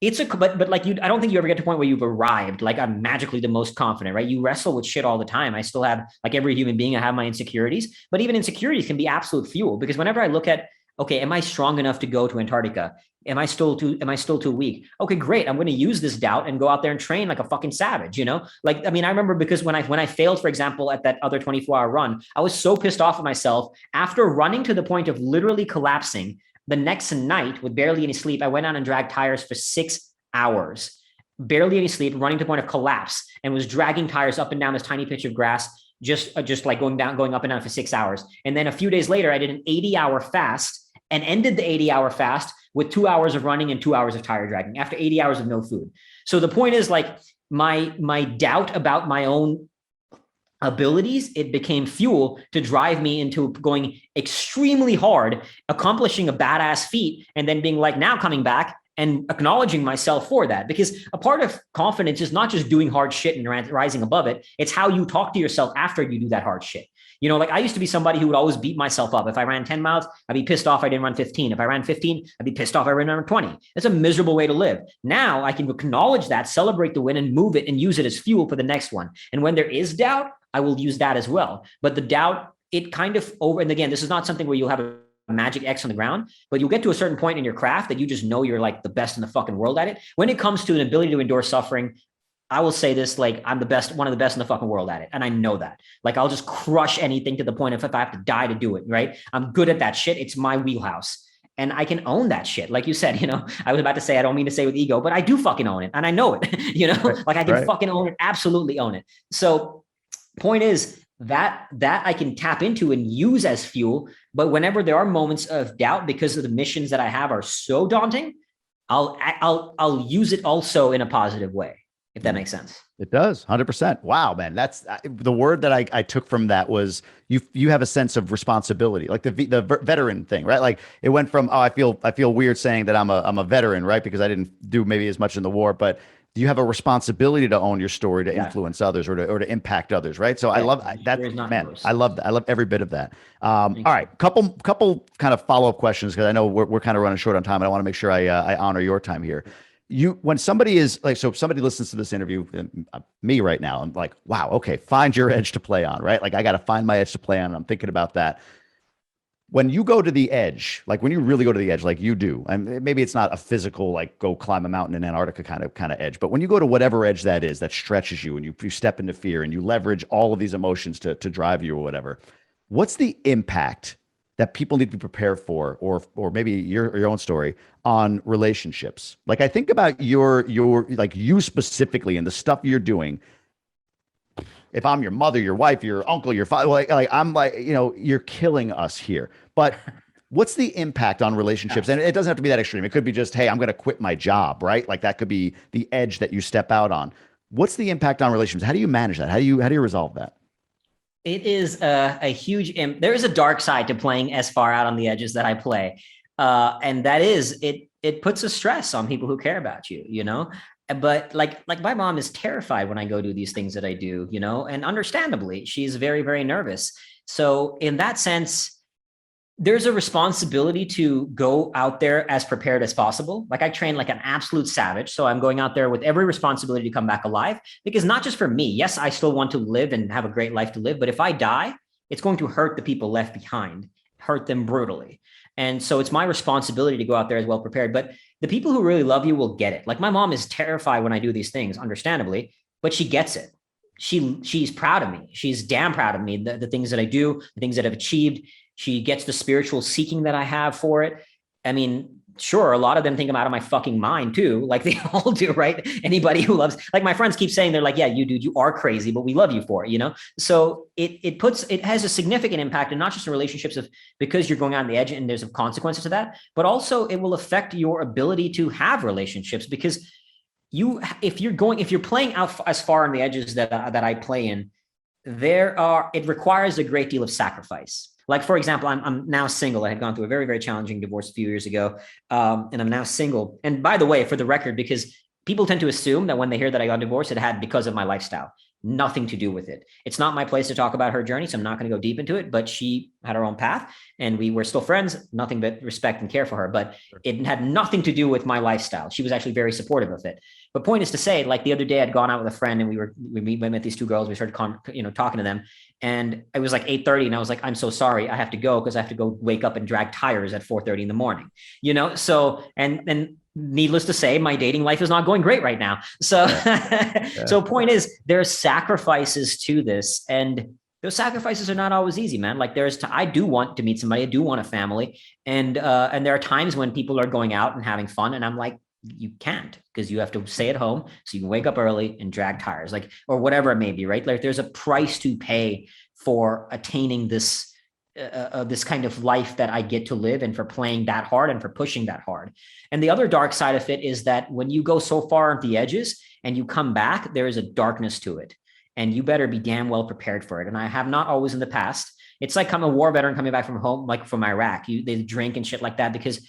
it's I don't think you ever get to a point where you've arrived. I'm magically the most confident, right? You wrestle with shit all the time. I still have, like every human being, I have my insecurities, but even insecurities can be absolute fuel, because whenever I look at Okay, am I strong enough to go to Antarctica? Am I still too weak? Okay, great. I'm going to use this doubt and go out there and train like a fucking savage, you know? Like, I mean, I remember because when I failed, for example, at that other 24-hour run, I was so pissed off at myself after running to the point of literally collapsing. The next night, with barely any sleep, I went out and dragged tires for 6 hours. Barely any sleep, running to the point of collapse, and was dragging tires up and down this tiny pitch of grass, just like going up and down for 6 hours. And then a few days later, I did an 80-hour fast and ended the 80-hour fast with 2 hours of running and 2 hours of tire dragging after 80 hours of no food. So the point is, like, my doubt about my own abilities, it became fuel to drive me into going extremely hard, accomplishing a badass feat, and then being like, now coming back and acknowledging myself for that. Because a part of confidence is not just doing hard shit and rising above it. It's how you talk to yourself after you do that hard shit. You know, like, I used to be somebody who would always beat myself up. If I ran 10 miles, I'd be pissed off I didn't run 15. If I ran 15, I'd be pissed off I ran 20. It's a miserable way to live. Now I can acknowledge that, celebrate the win, and move it and use it as fuel for the next one. And when there is doubt, I will use that as well. But the doubt, it kind of and again, this is not something where you'll have a magic X on the ground, but you'll get to a certain point in your craft that you just know you're like the best in the fucking world at it. When it comes to an ability to endure suffering, I will say this, like, I'm the best, one of the best in the fucking world at it. And I know that. Like, I'll just crush anything to the point of if I have to die to do it, right? I'm good at that shit. It's my wheelhouse. And I can own that shit. Like you said, you know, I was about to say, I don't mean to say with ego, but I do fucking own it. And I know it, you know, right. Like, I can fucking own it, absolutely own it. So point is that I can tap into and use as fuel. But whenever there are moments of doubt because of the missions that I have are so daunting, I'll use it also in a positive way, if that makes sense. It does. 100%. Wow, man. That's the word that I took from that was you have a sense of responsibility, like the veteran thing, right? Like, it went from, oh, I feel weird saying that I'm a veteran, right? Because I didn't do maybe as much in the war, but you have a responsibility to own your story, to influence others, or to impact others, right? So I love that, man. I love that. I love every bit of that. All right, couple kind of follow-up questions, because I know we're kind of running short on time, and I want to make sure I honor your time here. When somebody is like, so if somebody listens to this interview, me right now, I'm like, wow, okay, find your edge to play on, right? Like, I got to find my edge to play on. And I'm thinking about that. When you go to the edge, like when you really go to the edge, like you do, and maybe it's not a physical, like go climb a mountain in Antarctica kind of edge, but when you go to whatever edge that is, that stretches you, and you step into fear and you leverage all of these emotions to drive you or whatever, what's the impact that people need to be prepared for, or maybe your own story on relationships? Like, I think about your like, you specifically and the stuff you're doing. If I'm your mother, your wife, your uncle, your father, like I'm like, you know, you're killing us here. But what's the impact on relationships? And it doesn't have to be that extreme. It could be just, hey, I'm going to quit my job, right? Like, that could be the edge that you step out on. What's the impact on relationships? How do you manage that? How do you resolve that? It is a huge, there is a dark side to playing as far out on the edges that I play. And that is, it puts a stress on people who care about you, you know? But like my mom is terrified when I go do these things that I do, you know, and understandably, she's very, very nervous. So in that sense, there's a responsibility to go out there as prepared as possible. Like, I train like an absolute savage. So I'm going out there with every responsibility to come back alive, because not just for me. Yes, I still want to live and have a great life to live. But if I die, it's going to hurt the people left behind, hurt them brutally. And so it's my responsibility to go out there as well prepared. But the people who really love you will get it. Like, my mom is terrified when I do these things, understandably, but she gets it. She's proud of me. She's damn proud of me. The things that I do, the things that I've achieved. She gets the spiritual seeking that I have for it. I mean, sure, a lot of them think I'm out of my fucking mind too, like they all do, right? Anybody who loves, like, my friends keep saying, they're like, yeah, you dude, you are crazy, but we love you for it, you know? So it has a significant impact, and not just in relationships of, because you're going on the edge and there's consequences to that, but also it will affect your ability to have relationships, because if you're playing out as far on the edges that I play in, it requires a great deal of sacrifice. Like, for example, I'm now single. I had gone through a very, very challenging divorce a few years ago. And I'm now single. And by the way, for the record, because people tend to assume that when they hear that I got divorced, it had because of my lifestyle. nothing to do with it. It's not my place to talk about her journey, so I'm not going to go deep into it, but she had her own path and we were still friends, nothing but respect and care for her. But it had nothing to do with my lifestyle. She was actually very supportive of it. But point is to say, like the other day I'd gone out with a friend and we met these two girls, we started talking to them, and it was like 8:30 and I was like, I'm so sorry, I have to go because I have to go wake up and drag tires at 4:30 in the morning, so and needless to say, my dating life is not going great right now. So, so point is, there's sacrifices to this, and those sacrifices are not always easy, man. Like I do want to meet somebody, I do want a family, and there are times when people are going out and having fun, and I'm like, you can't, because you have to stay at home so you can wake up early and drag tires, like, or whatever it may be, right? Like there's a price to pay for attaining this this kind of life that I get to live, and for playing that hard and for pushing that hard. And the other dark side of it is that when you go so far at the edges and you come back, there is a darkness to it, and you better be damn well prepared for it. And I have not always in the past. It's like I'm a war veteran coming back from home, like from Iraq. They drink and shit like that, because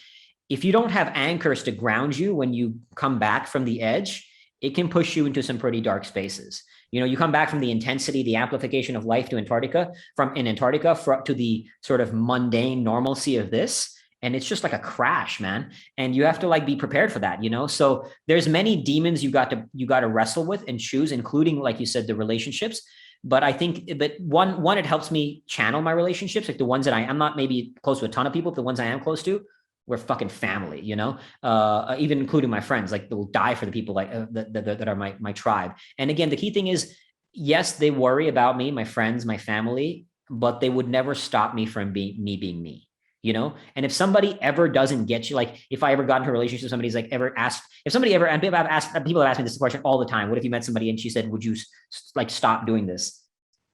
if you don't have anchors to ground you when you come back from the edge, it can push you into some pretty dark spaces. You come back from the intensity, the amplification of life to Antarctica, to the sort of mundane normalcy of this. And it's just like a crash, man. And you have to like be prepared for that, So there's many demons you got to wrestle with and choose, including, like you said, the relationships. But I think that one, it helps me channel my relationships, like the ones that I'm not maybe close to a ton of people, but the ones I am close to, we're fucking family, even including my friends, like they'll die for the people like that are my tribe. And again, the key thing is, yes, they worry about me, my friends, my family, but they would never stop me from being me. And if somebody ever doesn't get you, like if I ever got into a relationship with somebody's like ever asked, if somebody ever, and people have asked me this question all the time, what if you met somebody and she said, would you like stop doing this?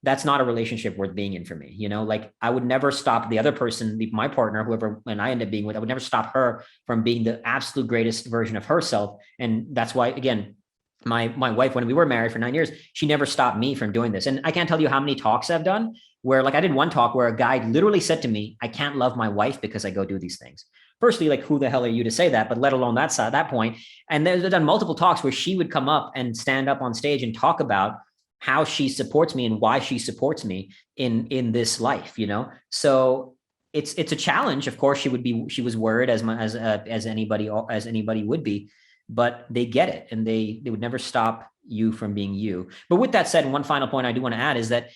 That's not a relationship worth being in for me. Like I would never stop the other person, my partner, whoever, and I end up being with, I would never stop her from being the absolute greatest version of herself. And that's why, again, my wife, when we were married for 9 years, she never stopped me from doing this. And I can't tell you how many talks I've done where, like, I did one talk where a guy literally said to me, I can't love my wife because I go do these things. Firstly, like, who the hell are you to say that? But let alone that point. And there's done multiple talks where she would come up and stand up on stage and talk about how she supports me and why she supports me in this life, So it's a challenge. Of course, she was worried as anybody would be, but they get it, and they would never stop you from being you. But with that said, one final point I do want to add is that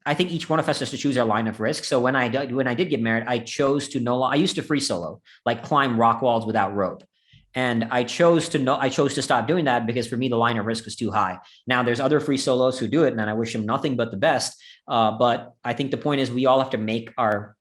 I think each one of us has to choose our line of risk. So when I did get married, I chose to I used to free solo, like climb rock walls without rope. And I chose to stop doing that because for me, the line of risk was too high. Now there's other free solos who do it, and I wish them nothing but the best. But I think the point is we all have to make our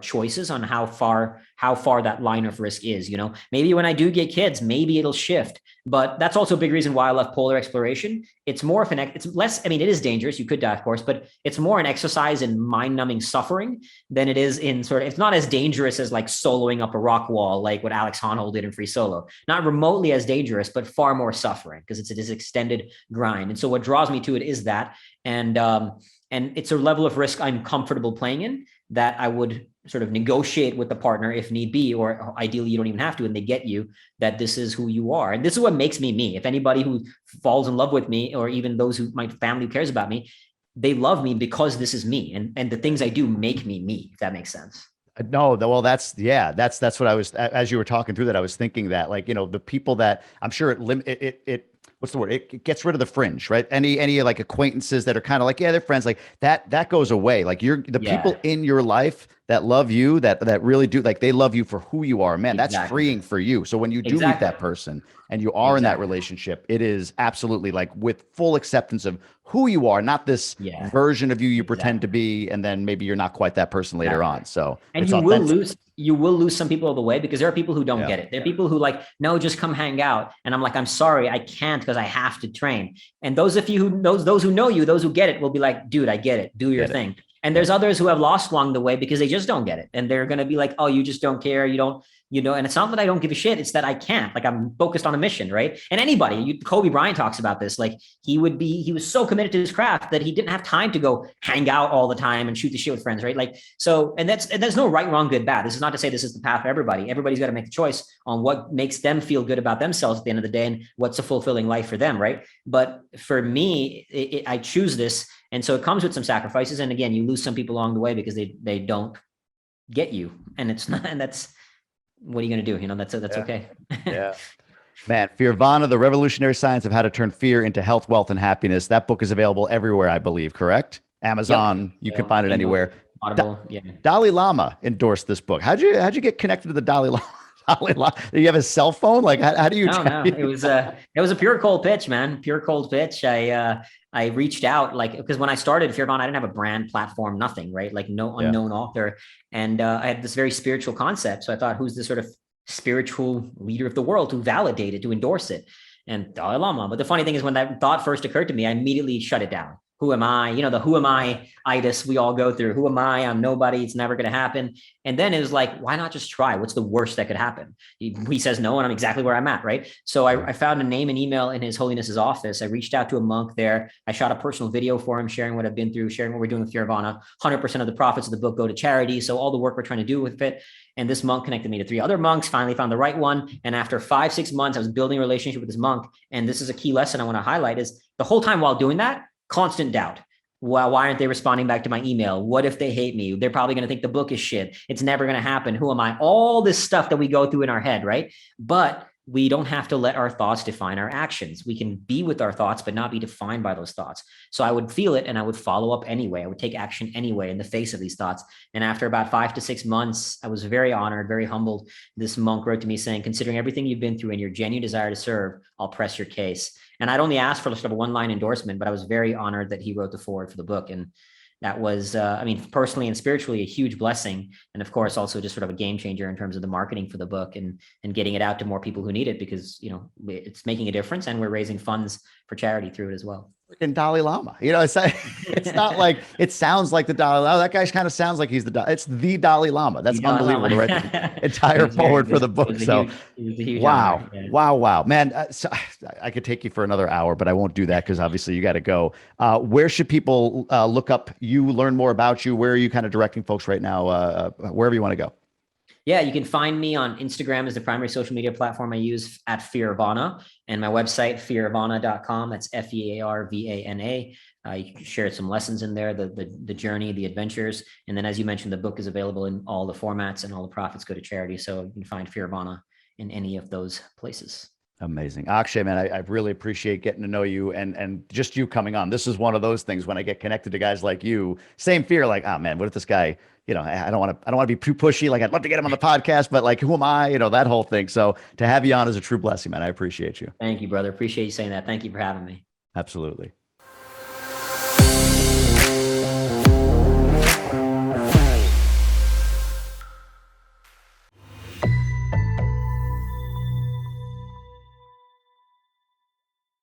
choices on how far that line of risk is. Maybe when I do get kids, maybe it'll shift. But that's also a big reason why I love polar exploration. It's more of it's less, it is dangerous. You could die, of course, but it's more an exercise in mind-numbing suffering than it is in it's not as dangerous as like soloing up a rock wall, like what Alex Honnold did in Free Solo. Not remotely as dangerous, but far more suffering because it's this extended grind. And so what draws me to it is that, and it's a level of risk I'm comfortable playing in, that I would sort of negotiate with the partner if need be, or ideally you don't even have to, and they get you that this is who you are. And this is what makes me me. If anybody who falls in love with me, or even those who my family cares about me, they love me because this is me. And the things I do make me, if that makes sense. No, well, that's what I was, as you were talking through that, I was thinking that, like, the people that I'm sure it what's the word? It gets rid of the fringe, right? Any like acquaintances that are kind of like, yeah, they're friends, like that goes away. Like people in your life that love you, that really do, like, they love you for who you are, man. That's freeing for you. So when you do meet that person and you are in that relationship, it is absolutely like with full acceptance of who you are, not this version of you pretend to be, and then maybe you're not quite that person later on. So, and you will lose some people on the way, because there are people who don't get it. There are people who like, no, just come hang out. And I'm like, I'm sorry, I can't, because I have to train. And those of you those who know you, those who get it will be like, dude, I get it. Do your thing. And there's others who have lost along the way because they just don't get it. And they're going to be like, oh, you just don't care. You don't, and it's not that I don't give a shit. It's that I can't. Like, I'm focused on a mission, right? And anybody, Kobe Bryant talks about this. Like, he was so committed to his craft that he didn't have time to go hang out all the time and shoot the shit with friends, right? Like, so, and there's no right, wrong, good, bad. This is not to say this is the path for everybody. Everybody's got to make a choice on what makes them feel good about themselves at the end of the day and what's a fulfilling life for them, right? But for me, I choose this. And so it comes with some sacrifices. And again, you lose some people along the way because they don't get you. And it's not, and that's, what are you going to do? That's okay. Yeah. Man, Fearvana, the revolutionary science of how to turn fear into health, wealth, and happiness. That book is available everywhere, I believe, correct? Amazon, yep. You can find it anywhere. Audible, yeah. Dalai Lama endorsed this book. How'd you get connected to the Dalai Lama? Do you have a cell phone? Like, how do you? No. It was a pure cold pitch, man. Pure cold pitch. I reached out, like, because when I started Fearvana, I didn't have a brand platform, nothing, right? Like, no unknown author. And I had this very spiritual concept. So I thought, who's the sort of spiritual leader of the world to validate it, to endorse it? And Dalai Lama. But the funny thing is, when that thought first occurred to me, I immediately shut it down. Who am I? The who am I itis we all go through. Who am I? I'm nobody. It's never going to happen. And then it was like, why not just try? What's the worst that could happen? He says no, and I'm exactly where I'm at, right? So I found a name and email in His Holiness's office. I reached out to a monk there. I shot a personal video for him, sharing what I've been through, sharing what we're doing with Fearvana. 100% of the profits of the book go to charity. So all the work we're trying to do with it. And this monk connected me to 3 other monks, finally found the right one. And after 5-6 months, I was building a relationship with this monk. And this is a key lesson I want to highlight, is the whole time while doing that, constant doubt. Well, why aren't they responding back to my email? What if they hate me? They're probably going to think the book is shit. It's never going to happen. Who am I? All this stuff that we go through in our head, right? But we don't have to let our thoughts define our actions. We can be with our thoughts, but not be defined by those thoughts. So I would feel it and I would follow up anyway. I would take action anyway in the face of these thoughts. And after about 5 to 6 months, I was very honored, very humbled. This monk wrote to me saying, considering everything you've been through and your genuine desire to serve, I'll press your case. And I'd only asked for sort of a 1-line endorsement, but I was very honored that he wrote the foreword for the book. And that was, personally and spiritually, a huge blessing. And of course, also just sort of a game changer in terms of the marketing for the book and getting it out to more people who need it, because, it's making a difference and we're raising funds for charity through it as well. Freaking Dalai Lama. It's not like, it sounds like the Dalai Lama. That guy kind of sounds like it's the Dalai Lama. That's unbelievable. Right? The entire forward for the book. So wow. Yeah. Wow. Man, so I could take you for another hour, but I won't do that because obviously you got to go. Where should people look up you, learn more about you? Where are you kind of directing folks right now? Wherever you want to go. Yeah, you can find me on Instagram as the primary social media platform I use, at Fearvana, and my website, fearvana.com. That's Fearvana. You can share some lessons in there, the journey, the adventures. And then, as you mentioned, the book is available in all the formats and all the profits go to charity. So you can find Fearvana in any of those places. Amazing. Akshay, man, I really appreciate getting to know you and just you coming on. This is one of those things when I get connected to guys like you, same fear, like, oh man, what if this guy, I don't want to be too pushy. Like, I'd love to get him on the podcast, but like, who am I? That whole thing. So to have you on is a true blessing, man. I appreciate you. Thank you, brother. Appreciate you saying that. Thank you for having me. Absolutely.